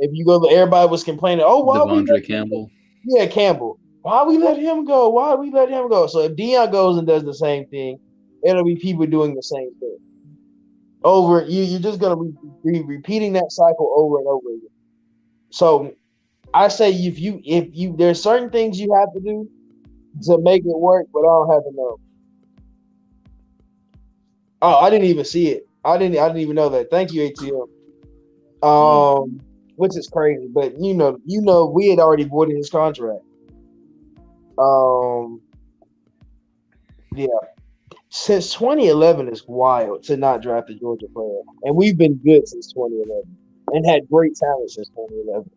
If you go, everybody was complaining. Oh, why Devondre Campbell? Yeah, Campbell. Why we let him go? Why we let him go? So if Dion goes and does the same thing, it'll be people doing the same thing. You're just gonna be repeating that cycle over and over again. So I say if you there's certain things you have to do to make it work, but I don't have to know. Oh, I didn't even see it. I didn't even know that. Thank you, ATM. Which is crazy, but we had already voided his contract. Yeah. Since 2011 is wild to not draft a Georgia player, and we've been good since 2011 and had great talent since 2011.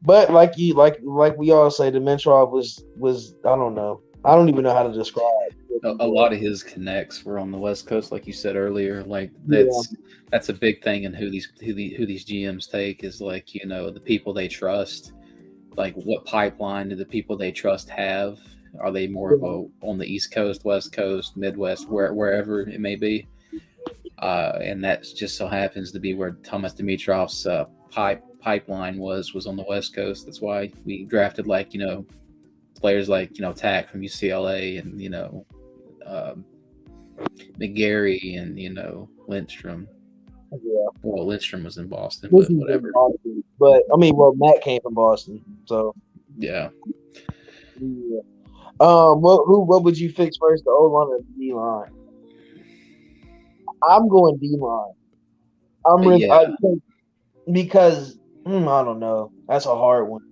But like we all say, the Mentrov was I don't know. I don't even know how to describe. A lot of his connects were on the West Coast, like you said earlier. Like that's a big thing in who these GMs take is like the people they trust. Like what pipeline do the people they trust have? Are they more of on the East Coast, West Coast, Midwest, wherever it may be? And that just so happens to be where Thomas Dimitrov's pipeline was on the West Coast. That's why we drafted players like Tack from UCLA and McGarry and Lindstrom. Yeah. Well, Lindstrom was in Boston, but whatever. But Matt came from Boston, so yeah. What would you fix first, the O line or the D line? I'm going D line. Because I don't know. That's a hard one.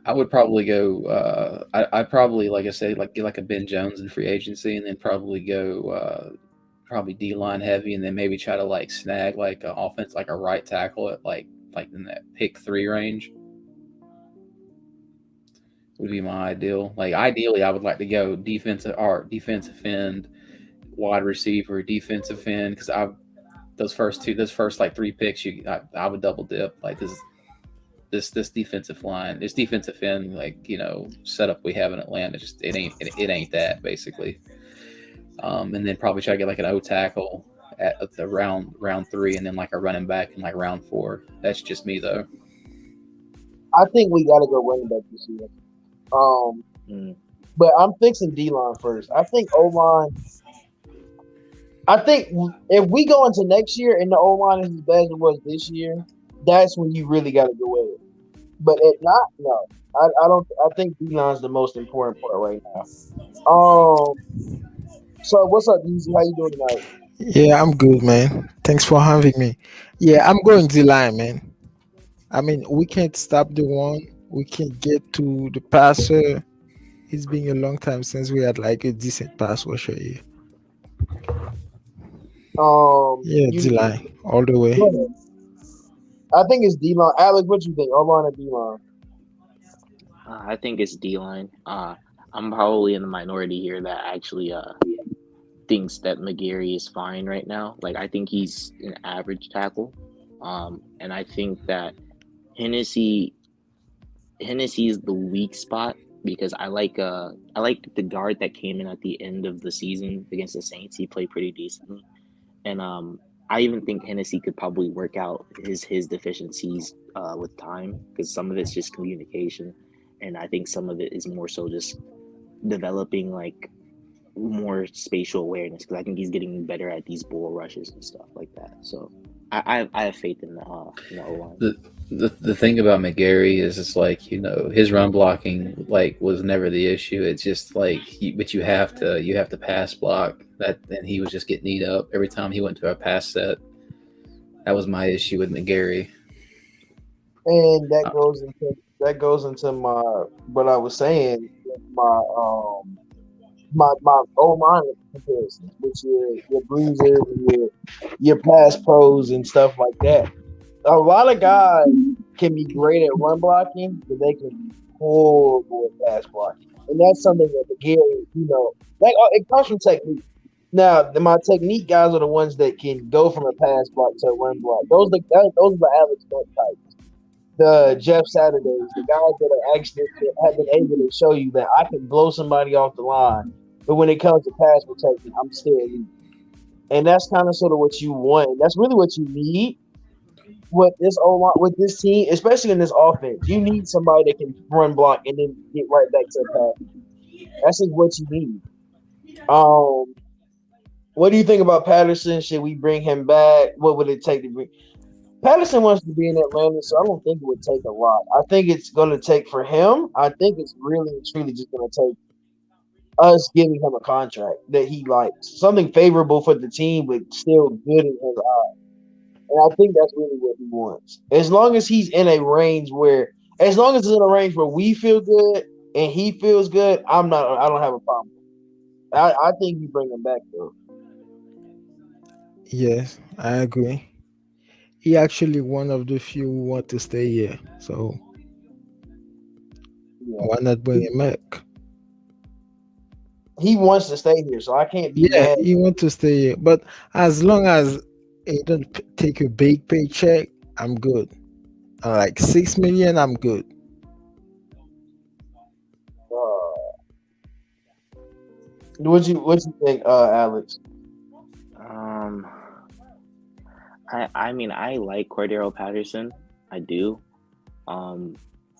I would probably go. I probably, like I said, get like a Ben Jones in free agency, and then probably go probably D line heavy, and then maybe try to snag an offense, like a right tackle at like in that pick 3 range. Would be my ideal. Ideally, I would like to go defensive end, wide receiver, defensive end, because those first 3 picks, I would double dip. This defensive line, this defensive end, setup we have in Atlanta, just it ain't that basically. And then probably try to get an O tackle at the round 3, and then a running back in round 4. That's just me though. I think we got to go running back this year. But I'm fixing D line first. I think O line. I think if we go into next year and the O line is as bad as it was this year, that's when you really got to go with it. But if not, no. I don't. I think D line is the most important part right now. So what's up, Easy? How you doing tonight? Yeah, I'm good, man. Thanks for having me. Yeah, I'm going D line, man. We can't stop the one. We can't get to the passer. It's been a long time since we had a decent pass rusher here. Yeah, D line all the way. I think it's D line. Alex, what you think? O line or D line? I think it's D line. I'm probably in the minority here that actually thinks that McGarry is fine right now. I think he's an average tackle, and I think that Hennessy is the weak spot because I like the guard that came in at the end of the season against the Saints. He played pretty decently, and I even think Hennessy could probably work out his deficiencies with time, because some of it's just communication, and I think some of it is more so just developing like more spatial awareness, because I think he's getting better at these bull rushes and stuff like that. So I have faith in the O-line. The thing about McGarry is it's like, his run blocking like was never the issue. It's just like but you have to pass block that, and he was just getting eat up every time he went to a pass set. That was my issue with McGarry. And that goes into my what I was saying, my O-line comparisons, which your bruisers and your pass pros and stuff like that. A lot of guys can be great at run blocking, but they can be horrible at pass blocking, and that's something that McGarry, it comes from technique. Now, my technique guys are the ones that can go from a pass block to a run block. Those are the Alex Dunk types, the Jeff Saturdays, the guys that are actually have been able to show you that I can blow somebody off the line, but when it comes to pass protection, I'm still elite. And that's kind of sort of what you want. That's really what you need with this team, especially in this offense. You need somebody that can run block and then get right back to the pass. That's just what you need. What do you think about Patterson? Should we bring him back? What would it take to bring? Patterson wants to be in Atlanta, so I don't think it would take a lot. I think it's going to take for him. I think it's really and truly just going to take us giving him a contract that he likes, something favorable for the team, but still good in his eyes. And I think that's really what he wants. As long as he's in a range where we feel good and he feels good, I don't have a problem. I think you bring him back though. Yes, I agree. He actually one of the few who want to stay here. So why not bring him back? He wants to stay here, so I can't be Yeah, mad. he want to stay here. But as long as he don't take a big paycheck, I'm good. Like 6 million, I'm good. What you think, Alex? I mean, I like Cordero Patterson. I do.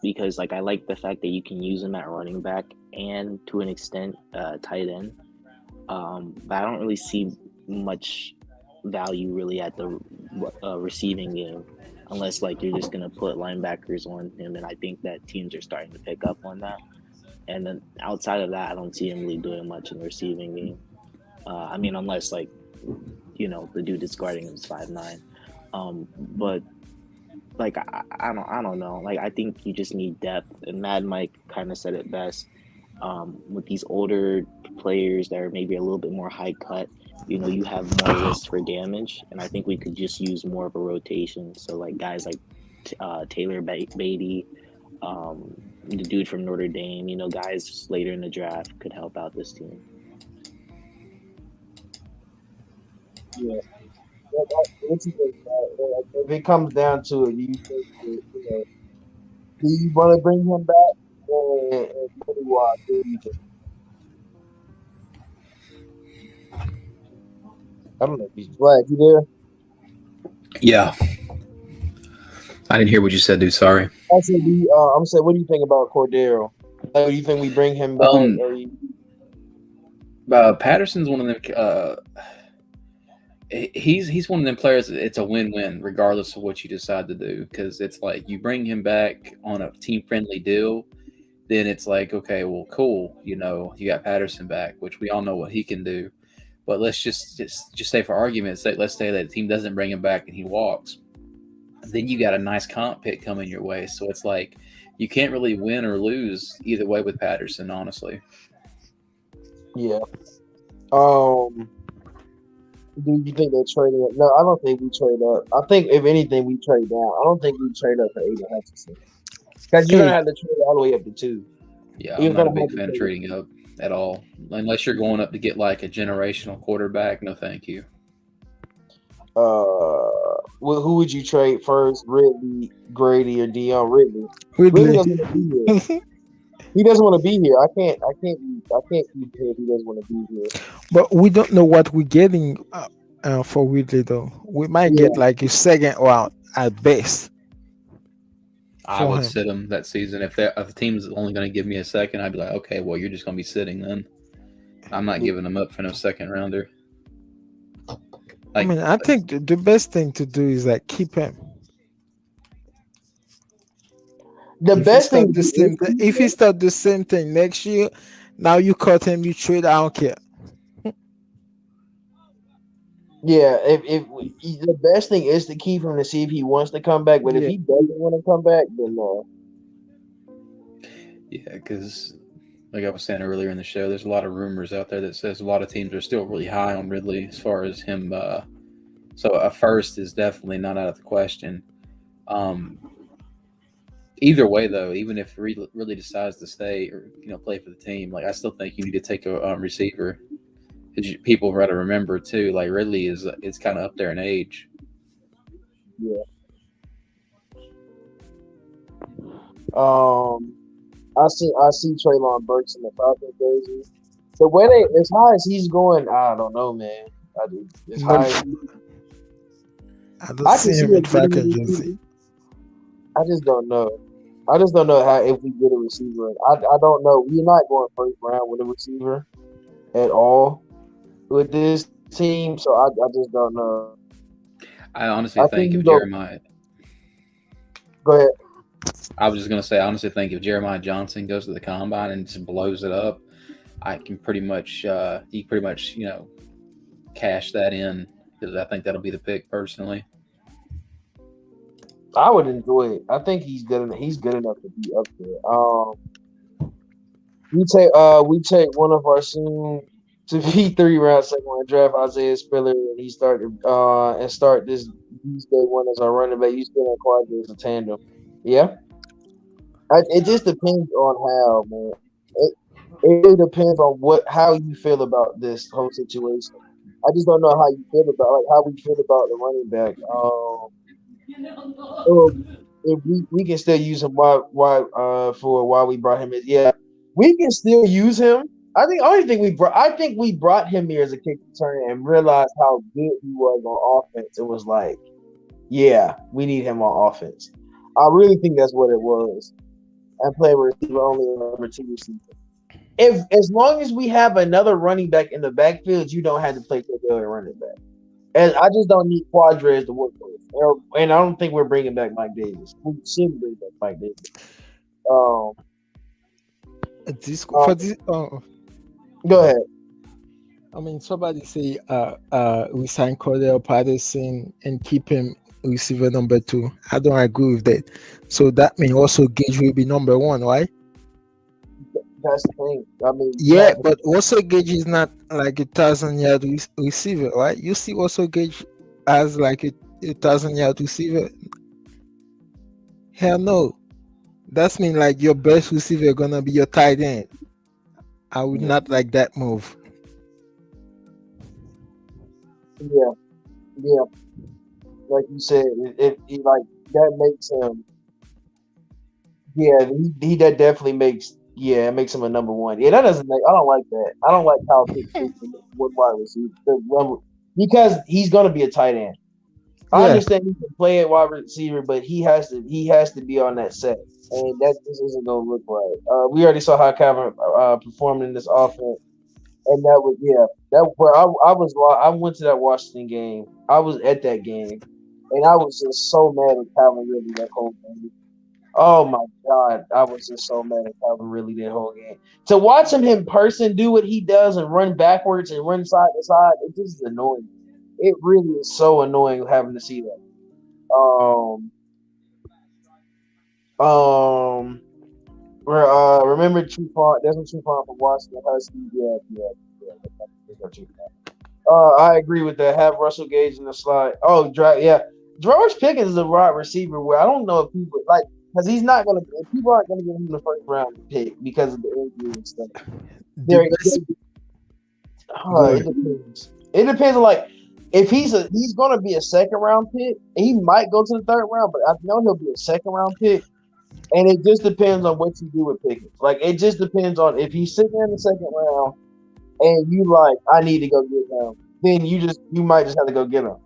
Because like I like the fact that you can use him at running back and to an extent tight end. But I don't really see much value really at the receiving game, unless like you're just gonna put linebackers on him, and I think that teams are starting to pick up on that. And then outside of that, I don't see him really doing much in the receiving game. I mean, unless like the dude that's guarding him is 5'9". But like I don't know. Like I think you just need depth, and Mad Mike kind of said it best. With these older players that are maybe a little bit more high cut, you have more risk for damage, and I think we could just use more of a rotation. So like guys like Taylor Beatty, the dude from Notre Dame, guys later in the draft could help out this team. Yeah. If it comes down to it, do you think do you want to bring him back? And what do you think? I don't know if he's Vlad. You there? Yeah. I didn't hear what you said, dude. Sorry. I said, I'm saying, what do you think about Cordero? Do you think we bring him back? Patterson's one of them. He's one of them players. It's a win-win regardless of what you decide to do, because it's like you bring him back on a team-friendly deal, then it's like, okay, well, cool. You got Patterson back, which we all know what he can do. But let's just say for argument's sake, let's say that the team doesn't bring him back and he walks. Then you got a nice comp pick coming your way. So it's like you can't really win or lose either way with Patterson, honestly. Yeah. Do you think they're trading up? No, I don't think we trade up. I think if anything, we trade down. I don't think we trade up for Aiden Hutchinson, because you're gonna have to trade all the way up to 2. Yeah, I'm not a big fan of trading up at all, unless you're going up to get like a generational quarterback. No, thank you. Well, who would you trade first, Ridley, Grady, or Dion? Ridley. Ridley. Doesn't be here. He doesn't want to be here. I can't keep him if he doesn't want to be here. But we don't know what we're getting for Ridley though. We might Yeah. get like a second round at best. I For would him. sit him that season. If the team's only going to give me a second, I'd be like, okay, well, you're just going to be sitting then. I'm not giving him up for no second rounder. I mean, I think the best thing to do is like keep him. If he start the same thing next year, now you cut him, you trade. I don't care. Yeah, if the best thing is to keep him to see if he wants to come back. But if he doesn't want to come back, then no. Yeah, because like I was saying earlier in the show, there's a lot of rumors out there that says a lot of teams are still really high on Ridley as far as him. So a first is definitely not out of the question. Either way, though, even if really decides to stay or play for the team, like I still think you need to take a receiver. People got to remember too, like Ridley is kind of up there in age. Yeah. I see Treylon Burks in the Falcons jersey. The way as high as he's going, I don't know, man. I see him in Falcons jersey. I just don't know. I just don't know how if we get a receiver. I don't know. We're not going first round with a receiver at all with this team, so I just don't know. I honestly think if Jeremiah. Go ahead. I was just gonna say, I honestly think if Jeremiah Johnson goes to the combine and just blows it up, I can pretty much, cash that in because I think that'll be the pick personally. I would enjoy it. I think he's good enough. He's good enough to be up there. We take one of our soon to be 3-round second round draft, Isaiah Spiller, and he started and start this day one as our running back. You still acquired as a tandem. Yeah. It just depends on how, man. It depends on how you feel about this whole situation. I just don't know how you feel about how we feel about the running back. If we can still use him for why we brought him in. Yeah, we can still use him. I think we brought him here as a kick returner and realized how good he was on offense. It was like, yeah, we need him on offense. I really think that's what it was. And play receiver only number 2 receiver. As long as we have another running back in the backfield, you don't have to play Cordell running back. And I just don't need Quadres to work with. And I don't think we're bringing back Mike Davis. We should bring back Mike Davis. Go ahead. I mean, somebody say we sign Cordell Patterson and keep him receiver number 2. I don't agree with that. So that means also Gage will be number 1, right? That's the thing. I mean, yeah, but also Gage is not like 1,000-yard receiver, right? You see, also Gage as like a 1,000-yard receiver. Hell no. That's mean like your best receiver gonna be your tight end. I would not like that move. Yeah. Like you said, it like that makes him. Yeah, he that definitely makes. Yeah, it makes him a number 1. Yeah, that doesn't make. I don't like that. I don't like how one wide receiver because he's gonna be a tight end. I understand he can play at wide receiver, but he has to be on that set, and that just isn't gonna look right. We already saw how Calvin performed in this offense, and that was that. Where I went to that Washington game. I was at that game, and I was just so mad at Calvin really that whole game. Oh my God, I was just so mad at Calvin really that whole game. To watch him in person do what he does and run backwards and run side to side, it just is annoying. It really is so annoying having to see that. Remember Trufant? That's what Trufant from Washington Huskies. Yeah. I agree with that. Have Russell Gage in the slot. George Pickens is a wide receiver where I don't know if people like because he's not gonna. People aren't gonna give him the first round pick because of the injury and stuff. It depends on like. If he's going to be a second round pick, he might go to the third round, but I know he'll be a second round pick. And it just depends on what you do with Pickens. Like it just depends on if he's sitting in the second round and you like, I need to go get him. Then you might just have to go get him.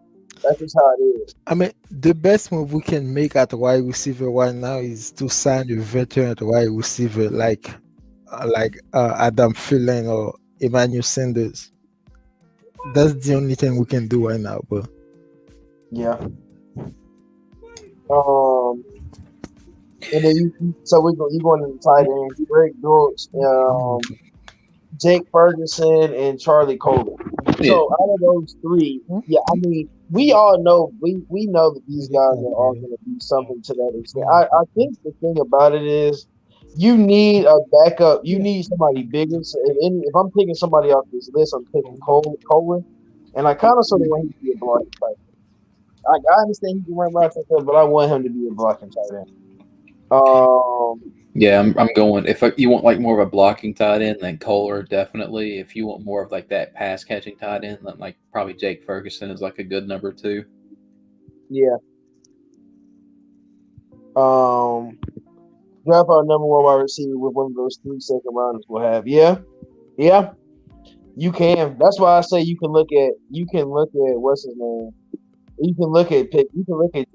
That's just how it is. I mean, the best move we can make at wide receiver right now is to sign a veteran at wide receiver like Adam Thielen or Emmanuel Sanders. That's the only thing we can do right now, bro. Yeah. And then you going to the tight ends, Greg Dortch, Jake Ferguson, and Charlie Coleman. So out of those three, yeah, I mean, we all know we know that these guys are all going to do something to that extent. I think the thing about it is you need a backup. You need somebody bigger. So if I'm picking somebody off this list, I'm picking Coleman, and I kind of sort of want him to be a blocking tight end. I understand he can run routes like that, but I want him to be a blocking tight end. Yeah, I'm going. If you want like more of a blocking tight end, then Kohler definitely. If you want more of like that pass catching tight end, then like probably Jake Ferguson is like a good number 2. Yeah. Draft our number 1 wide receiver with one of those 3 second rounders we'll have. Yeah. You can. That's why I say you can look at what's his name. You can look at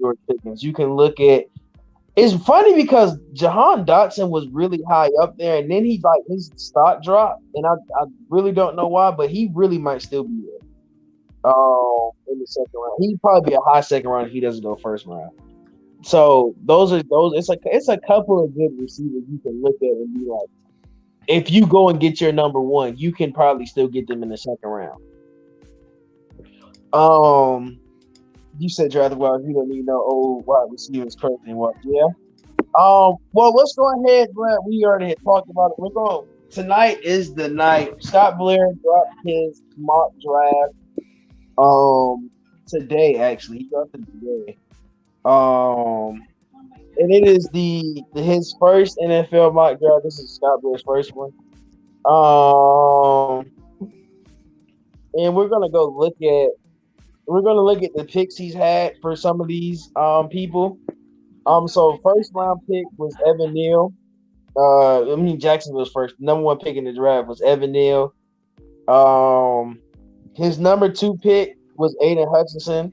George Pickens. You can look at. It's funny because Jahan Dotson was really high up there, and then his stock dropped, and I really don't know why, but he really might still be there. In the second round, he'd probably be a high second round if he doesn't go first round. So those. It's a couple of good receivers you can look at and be like, if you go and get your number 1, you can probably still get them in the second round. You said draft wide. You don't need no old wide receivers currently. What? Yeah. Well, let's go ahead, Brad. We already had talked about it. We're going. Tonight is the night. Scott Blair dropped his mock draft. Today actually, he dropped it today. And it is his first NFL mock draft. This is Scott Blair's first one. And we're gonna look at the picks he's had for some of these people. So first round pick was Evan Neal. Jacksonville's first number 1 pick in the draft was Evan Neal. His number 2 pick was Aiden Hutchinson.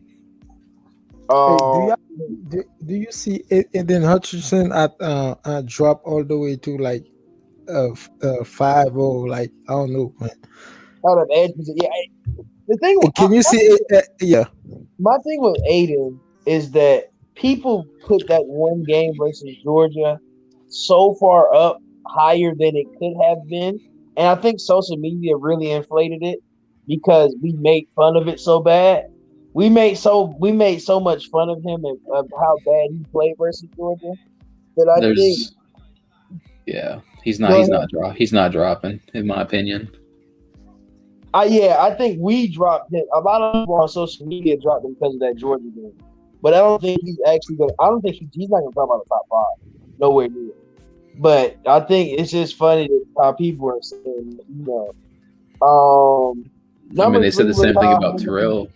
Do you see Aiden Hutchinson at drop all the way to like 5 or like I don't know, man. Out of edge position, yeah. The thing can you see it? Yeah. My thing with Aiden is that people put that one game versus Georgia so far up higher than it could have been. And I think social media really inflated it because we made fun of it so bad. We made so much fun of him and of how bad he played versus Georgia that he's not dropping in my opinion. I think we dropped him. A lot of people on social media dropped him because of that Georgia game. But I don't think he's actually going to – I don't think he's not going to talk about the top 5. Nowhere near. But I think it's just funny that how people are saying, they said the same thing about Terrell.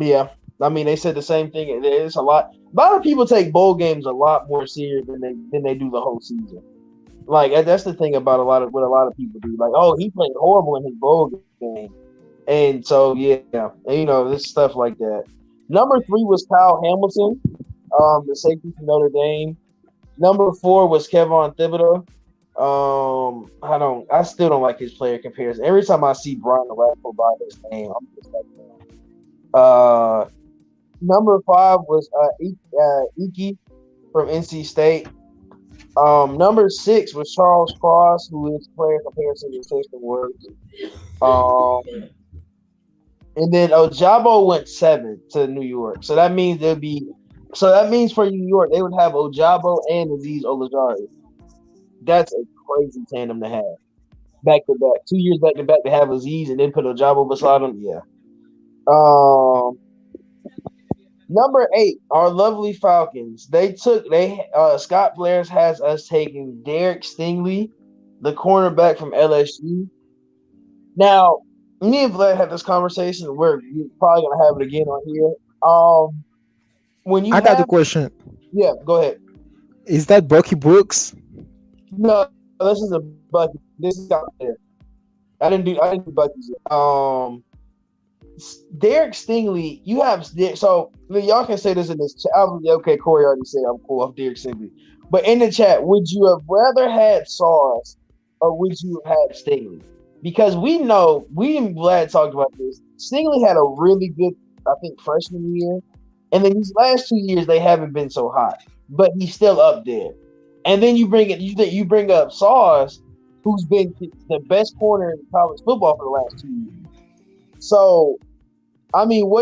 Yeah. They said the same thing. It's a lot of people take bowl games a lot more serious than they do the whole season. Like that's the thing about what a lot of people do. Like, oh, he played horrible in his bowl game, and so and, this stuff like that. Number 3 was Kyle Hamilton, the safety from Notre Dame. Number 4 was Kevon Thibodeau. I still don't like his player comparison. Every time I see Brian Raffle by his name, I'm just like, number 5 was Iki from NC State. Number 6 was Charles Cross, who is player comparison to Tristan Wirfs. And then Ojabo went 7 to New York. So that means for New York, they would have Ojabo and Azeez Ojulari. That's a crazy tandem to have. Back to back. 2 years back to back to have Azeez and then put Ojabo beside him. Yeah. Number 8, our lovely Falcons. Scott Blair has us taking Derek Stingley, the cornerback from LSU. Now, me and Vlad had this conversation. We're probably gonna have it again on here. I got the question. Yeah, go ahead. Is that Bucky Brooks? No, this is a Bucky. This is out there. I didn't do Bucky's. Derek Stingley, you have so y'all can say this in this chat. Okay, Corey already said I'm cool off Derek Stingley, but in the chat, would you have rather had Sauce or would you have had Stingley? Because we know we and Vlad talked about this. Stingley had a really good, I think, freshman year, and then these last 2 years they haven't been so hot, but he's still up there. And then you bring up Sauce, who's been the best corner in college football for the last 2 years. So, I mean, if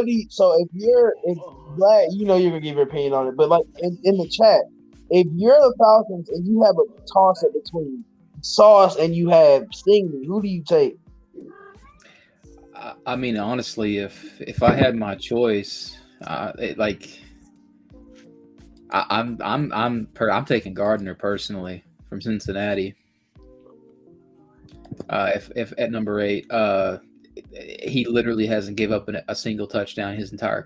Vlad, you know you're gonna give your opinion on it, but like in the chat, if you're the Falcons and you have a toss up between Sauce and you have Stingley, who do you take? I mean, honestly, if I had my choice, I'm taking Gardner personally from Cincinnati. If at number 8, he literally hasn't gave up a single touchdown his entire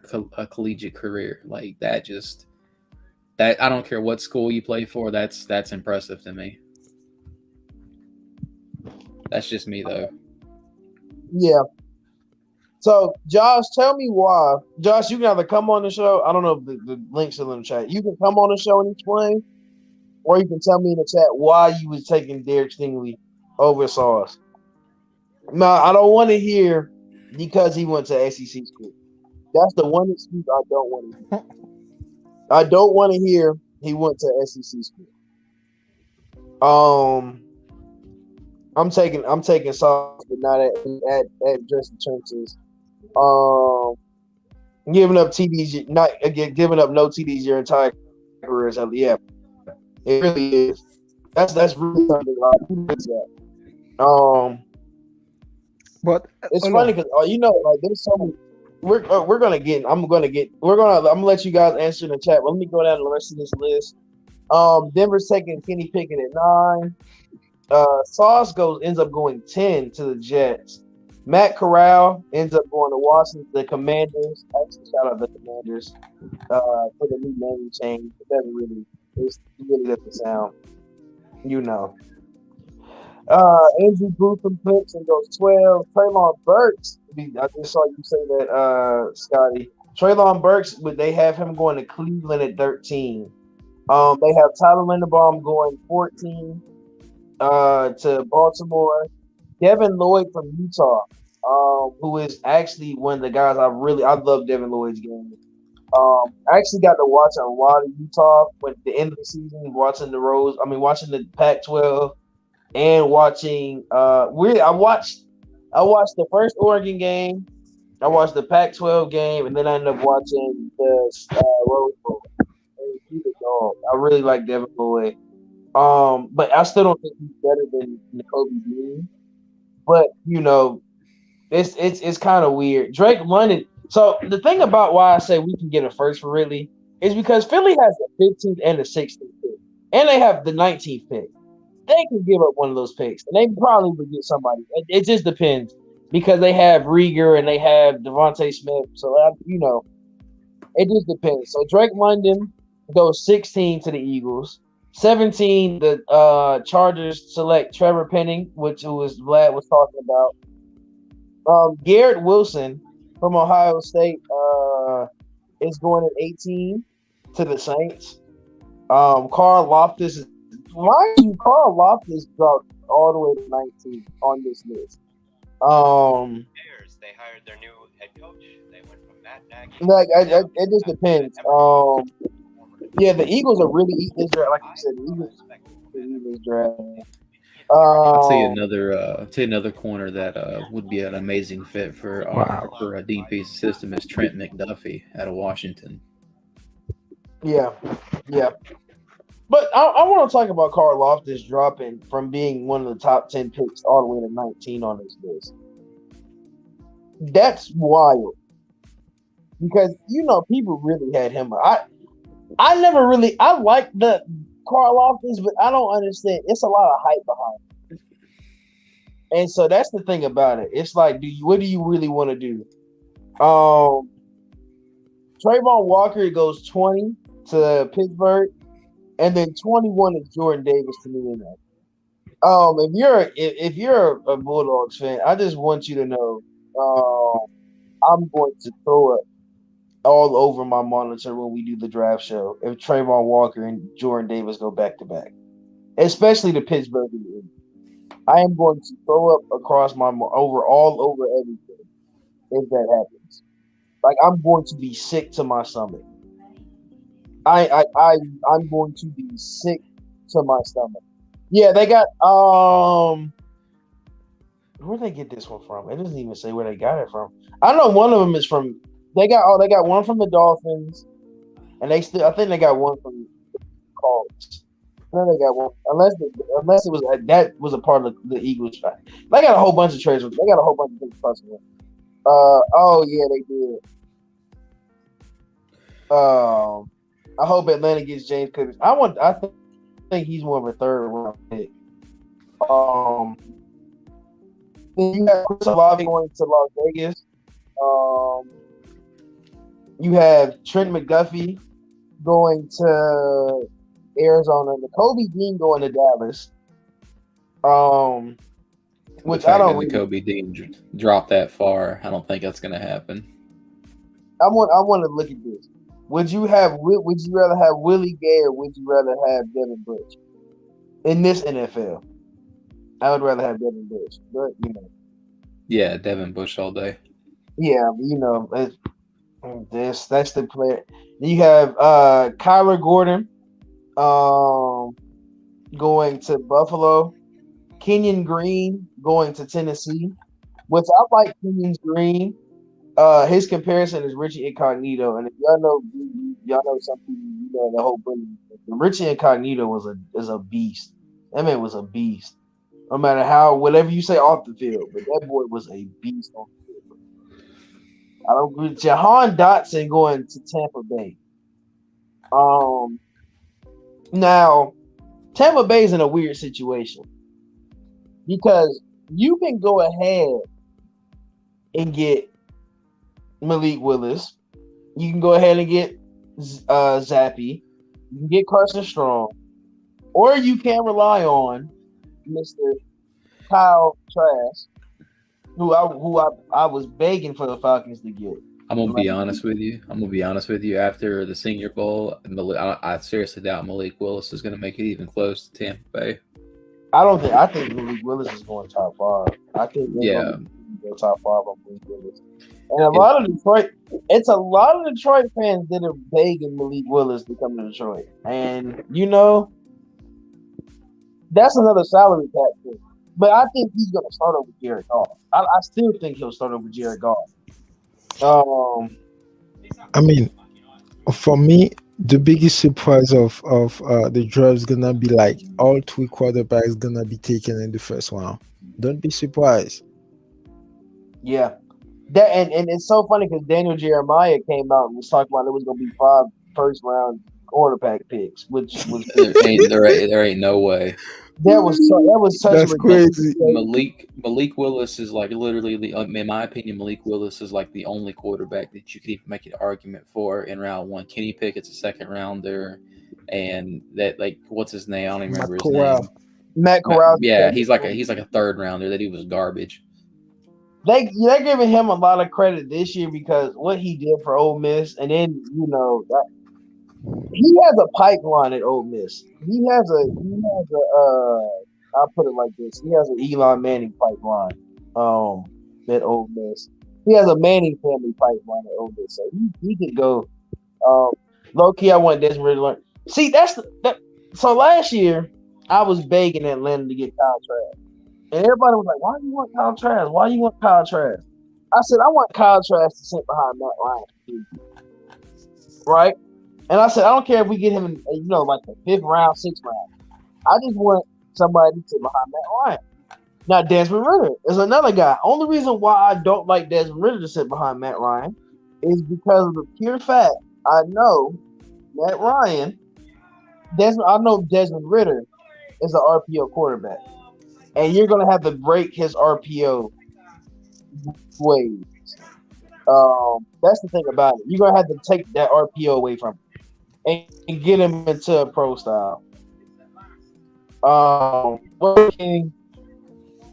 collegiate career. Like that I don't care what school you play for. That's impressive to me. That's just me though. Yeah. So Josh, tell me why. Josh, you can either come on the show. I don't know if the link's still in the chat. You can come on the show and explain, or you can tell me in the chat why you was taking Derek Stingley over Sauce. No, I don't want to hear because he went to SEC school. That's the one excuse I don't want to hear. I don't want to hear he went to SEC school. I'm taking Sauce, but not at Justin Trenches. Giving up TDs, not again giving up no TDs your entire career. So yeah, it really is. That's really something. Who does that? But it's funny because like there's so many. I'm gonna let you guys answer in the chat. But let me go down the rest of this list. Denver's taking Kenny Pickett at 9. Sauce ends up going 10 to the Jets. Matt Corral ends up going to Washington, the Commanders. Actually, shout out the Commanders for the new name change. It really doesn't sound, Andrew Booth from Clemson goes 12. Treylon Burks. I just saw you say that, Scotty. Treylon Burks, but they have him going to Cleveland at 13. They have Tyler Linderbaum going 14 to Baltimore. Devin Lloyd from Utah, who is actually one of the guys I love Devin Lloyd's game. I actually got to watch a lot of Utah at the end of the season, watching the Pac-12 and watching I watched the first Oregon game, I watched the Pac-12 game, and then I ended up watching the Rose Bowl. I really like Devin Lloyd. But I still don't think he's better than Nakobe Dean. But it's kind of weird. Drake London. So the thing about why I say we can get a first for Ridley is because Philly has the 15th and the 16th pick, and they have the 19th pick. They can give up one of those picks, and they probably would get somebody. It just depends because they have Rieger and they have Devontae Smith. So it just depends. So Drake London goes 16 to the Eagles. 17, the Chargers select Trevor Penning, which Vlad was talking about. Garrett Wilson from Ohio State is going at 18 to the Saints. Carl Loftus dropped all the way to 19 on this list. They hired their new head coach. They went from Matt Nagy. It just depends. Yeah, the Eagles are really eating this draft. Like you said, the Eagles draft. I'll tell you another corner that would be an amazing fit for a deep piece system is Trent McDuffie out of Washington. Yeah. But I want to talk about Carl Loftus dropping from being one of the top 10 picks all the way to 19 on this list. That's wild. Because, people really had him. I like the Carl Loftus, but I don't understand. It's a lot of hype behind it. And so that's the thing about it. It's like, what do you really want to do? Trayvon Walker goes 20 to Pittsburgh. and then 21 is Jordan Davis to me. If you're a Bulldogs fan, I just want you to know, I'm going to throw it all over my monitor when we do the draft show if Trayvon Walker and Jordan Davis go back to back, especially the Pittsburgh game. I am going to throw up across my all over everything if that happens. Like, I'm going to be sick to my stomach. I'm going to be sick to my stomach. Yeah, they got where'd they get this one from? It doesn't even say where they got it from. I know one of them is from. They got one from the Dolphins, and I think they got one from the Colts. Then they got one, unless it was that was a part of the Eagles. They got a whole bunch of trades. They got a whole bunch of things possible. Oh yeah, they did. I hope Atlanta gets James Cook. I think he's more of a third round pick. Then you have Chris Olave going to Las Vegas. You have Trent McDuffie going to Arizona. Kobe Dean going to Dallas. Which I don't. Kobe Dean dropped that far. I don't think that's going to happen. I want to look at this. Would you rather have Willie Gay or would you rather have Devin Bush in this NFL? I would rather have Devin Bush, but Yeah, Devin Bush all day. Yeah, that's the player. You have Kyler Gordon going to Buffalo, Kenyon Green going to Tennessee, which I like Kenyon Green. His comparison is Richie Incognito, and if y'all know something, the whole thing. Richie Incognito is a beast. That man was a beast. No matter whatever you say off the field, but that boy was a beast on the field. I don't agree. Jahan Dotson going to Tampa Bay. Now Tampa Bay's in a weird situation because you can go ahead and get Malik Willis. You can go ahead and get Zappy. You can get Carson Strong, or you can rely on Mr. Kyle Trask, who I was begging for the Falcons to get. I'm gonna be honest with you. After the Senior Bowl, I seriously doubt Malik Willis is gonna make it even close to Tampa Bay. I think Malik Willis is going top 5. I think they're going to go top 5 on Malik Willis. And a lot of Detroit fans that are begging Malik Willis to come to Detroit. And that's another salary cap thing. But I think he's going to start over Jared Goff. I still think he'll start over Jared Goff. I mean, for me, the biggest surprise of the draft is gonna be like all 3 quarterbacks gonna be taken in the first round. Don't be surprised. Yeah, that and it's so funny because Daniel Jeremiah came out and was talking about it was gonna be 5 first round quarterback picks, which was there ain't no way. That was such That's crazy. Malik Willis is like literally in my opinion, Malik Willis is like the only quarterback that you could even make an argument for in round 1. Kenny Pickett's a second rounder, and that what's his name? I don't even remember his name. Matt Corral. Yeah, he's like a third rounder. That he was garbage. They're giving him a lot of credit this year because what he did for Ole Miss, and then he has a pipeline at Ole Miss. He has a I'll put it like this. He has an Eli Manning pipeline at Ole Miss. He has a Manning family pipeline at Ole Miss. So he could go low key. I want Desmond Ridder to learn. See, so last year I was begging Atlanta to get Kyle Trask. And everybody was like, why do you want Kyle Trask? Why do you want Kyle Trask? I said, I want Kyle Trask to sit behind Matt Ryan. Right? And I said, I don't care if we get him in, like the 5th round, 6th round. I just want somebody to sit behind Matt Ryan. Now, Desmond Ridder is another guy. Only reason why I don't like Desmond Ridder to sit behind Matt Ryan is because of the pure fact I know Matt Ryan, I know Desmond Ridder is an RPO quarterback. And you're going to have to break his RPO ways. That's the thing about it. You're going to have to take that RPO away from him. and get him into a pro style. Working,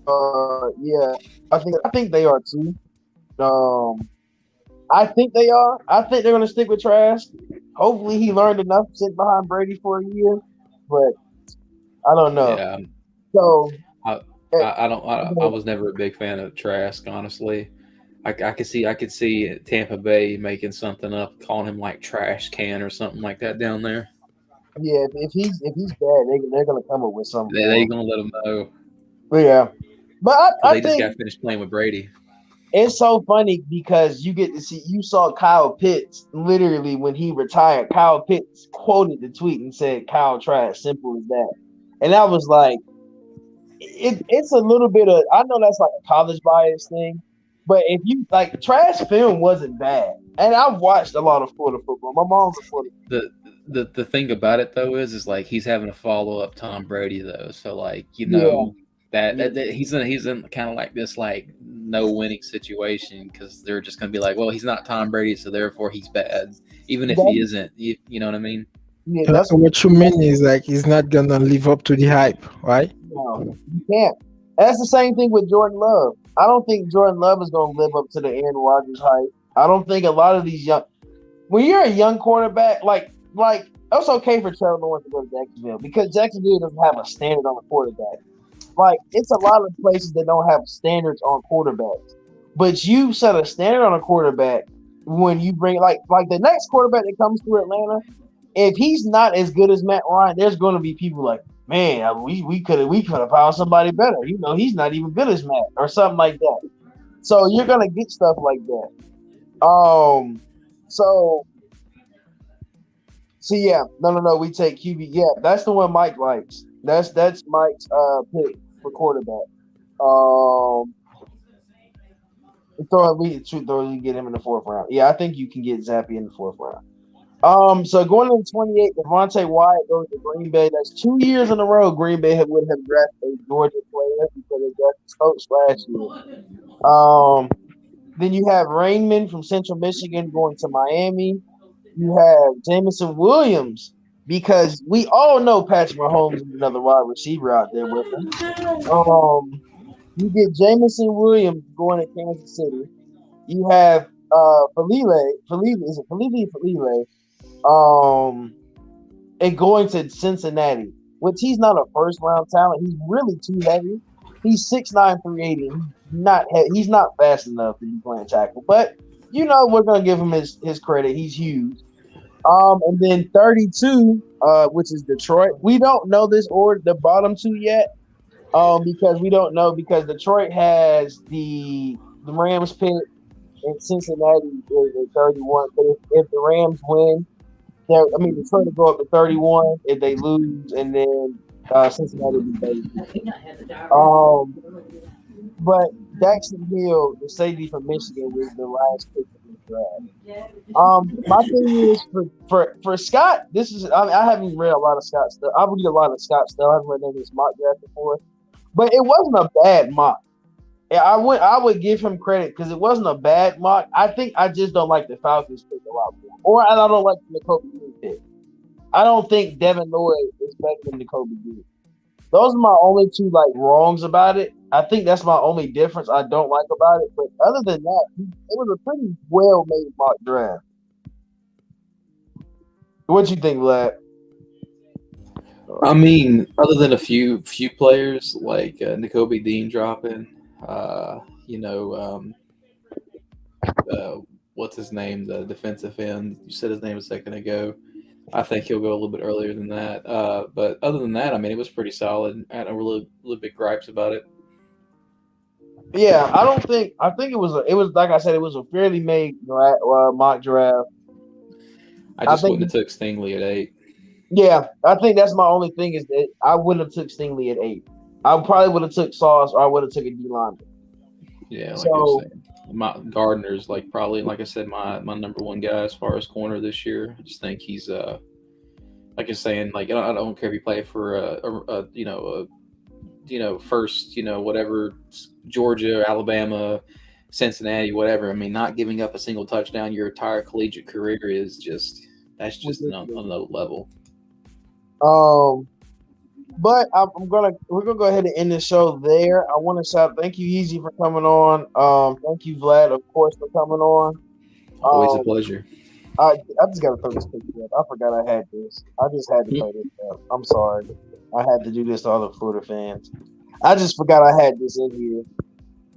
yeah, I think they are too. Um, I think they are. I think they're gonna stick with Trask. Hopefully, he learned enough to sit behind Brady for a year, but I don't know. Yeah, So, I, eh, I was never a big fan of Trask, honestly. I could see Tampa Bay making something up, calling him like Trash Can or something like that down there. yeah, if he's bad, they're gonna come up with something They for him. gonna let him know But yeah, but because I they just think got finished playing with Brady. it's so funny because you saw Kyle Pitts literally when he retired. Kyle Pitts quoted the tweet and said, "Kyle Trash, simple as that." And I was like, it's a little bit of, I know that's like a college bias thing, but if you like, Trash film wasn't bad, and I've watched a lot of Florida football. My mom's a Florida. The thing about it though is like he's having to follow up Tom Brady though, so like Yeah, that he's in kind of like this like no winning situation because they're just gonna be like, well, he's not Tom Brady, so therefore he's bad, even if he that's, isn't. You know what I mean? yeah, that's What you mean is like he's not gonna live up to the hype, right? no, you can't. That's the same thing with Jordan Love. I don't think Jordan Love is going to live up to the Aaron Rodgers hype. I don't think a lot of these when you're a young quarterback, like it's okay for Trevor Lawrence to go to Jacksonville because Jacksonville doesn't have a standard on the quarterback. Like it's a lot of places that don't have standards on quarterbacks, but you set a standard on a quarterback when you bring like the next quarterback that comes to Atlanta. If he's not as good as Matt Ryan, there's going to be people like, man, we could have found somebody better. You know, he's not even good as Matt or something like that. So you're gonna get stuff like that. So yeah, no. We take QB. Yeah, that's the one Mike likes. That's Mike's pick for quarterback. We get him in the fourth round. Yeah, I think you can get Zappy in the fourth round. So going into 28, Devontae Wyatt goes to Green Bay. That's 2 years in a row Green Bay would have drafted a Georgia player because they drafted his coach last year. Then you have Rainman from Central Michigan going to Miami. You have Jamison Williams because we all know Patrick Mahomes is another wide receiver out there with him. You get Jamison Williams going to Kansas City. You have Falile, is it Falile? And going to Cincinnati, which he's not a first round talent. He's really too heavy. He's 6'9", 380. He's not fast enough to be playing tackle, but you know we're gonna give him his credit. He's huge. And then 32, which is Detroit. We don't know this order, the bottom two yet, because Detroit has the Rams pick and Cincinnati is at 31. But if the Rams win, Detroit will go up to 31 if they lose, and then Cincinnati will be 32. But Jacksonville, the safety from Michigan, was the last pick of the draft. My thing is for Scott, I haven't read a lot of Scott stuff. I read a lot of Scott stuff. I haven't read any of his mock draft before, but it wasn't a bad mock. I would give him credit because it wasn't a bad mock. I think I just don't like the Falcons pick a lot more, or I don't like the Jacoby Green pick. I don't think Devin Lloyd is better than Jacoby Green. Those are my only two wrongs about it. I think that's my only difference I don't like about it. But other than that, it was a pretty well made mock draft. What you think, Vlad? I mean, other than a few players like N'Kobe Dean dropping, what's his name, the defensive end? You said his name a second ago. I think he'll go a little bit earlier than that. But other than that, I mean, it was pretty solid. I had a little bit gripes about it. Yeah, I think it was like I said, it was a fairly made mock draft. I wouldn't have took Stingley at 8. Yeah, I think that's my only thing is that I wouldn't have took Stingley at 8. I probably would have took Sauce or I would have took a D lineman. Yeah, like you're saying. My Gardner's probably, like I said, my number one guy as far as corner this year. I just think he's like you're saying, I don't care if you play for first, whatever, Georgia, Alabama, Cincinnati, whatever. I mean, not giving up a single touchdown your entire collegiate career is just That's just on another level. But we're gonna go ahead and end the show there. I want to shout thank you, Easy, for coming on. Thank you, Vlad, of course, for coming on. Always a pleasure. I just gotta throw this picture up. I forgot I had this. I just had to throw this up. I'm sorry. I had to do this to all the Florida fans. I just forgot I had this in here.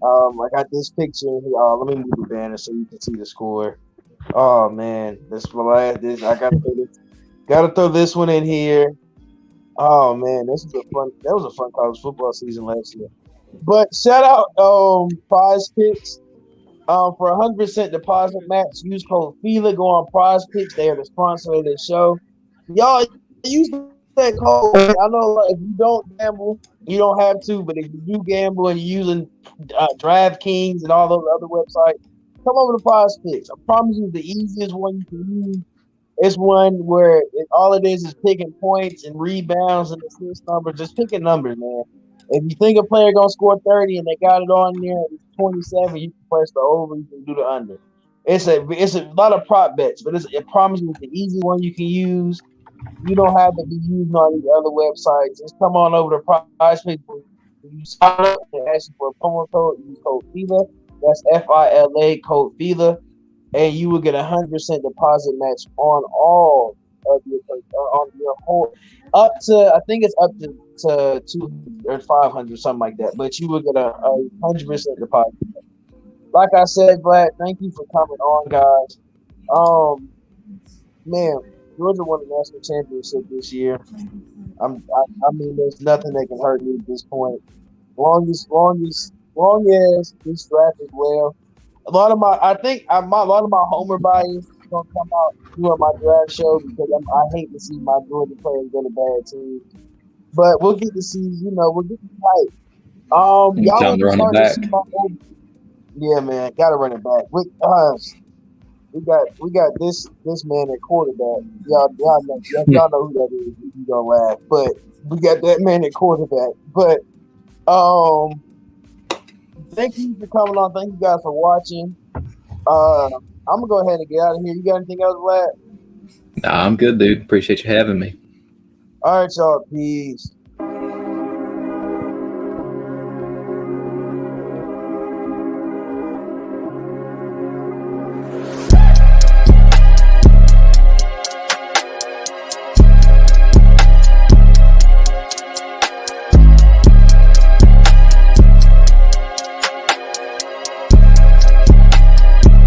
I got this picture in here. Let me move the banner so you can see the score. Oh man, this Vlad. This I gotta throw this one in here. Oh man, that was a fun college football season last year. But shout out Prize Picks. For 100% deposit match, use code FILA. Go on Prize Picks. They are the sponsor of this show. Y'all use that code. I know if you don't gamble, you don't have to. But if you do gamble and you're using DraftKings and all those other websites, come over to Prize Picks. I promise you, the easiest one you can use. It's one where all it is picking points and rebounds and assist numbers. Just picking numbers, man. If you think a player gonna score 30 and they got it on there, it's 27. You can press the over. You can do the under. It's a lot of prop bets, but it promises it's the easy one you can use. You don't have to be using all these other websites. Just come on over to Prize Picks. You sign up and ask for a promo code. Use code FILA. That's FILA, code FILA. And you will get 100% deposit match on all of your whole up to I think it's up to 200 or 500 something like that. But you will get a 100% deposit. Like I said, Vlad, thank you for coming on, guys. Man, Georgia won the national championship this year. I mean, there's nothing that can hurt me at this point. Long as this draft is well. A lot of my homer bias is gonna come out during my draft show because I hate to see my Georgia players go to bad teams. But we'll get to see, we'll get to fight. Y'all will be starting to see my old. Yeah, man, gotta run it back. We got this man at quarterback. Y'all know who that is. You gonna laugh, but we got that man at quarterback. But thank you for coming on. Thank you guys for watching. I'm gonna go ahead and get out of here. You got anything else, Vlad? Nah, I'm good, dude. Appreciate you having me. All right, y'all. Peace.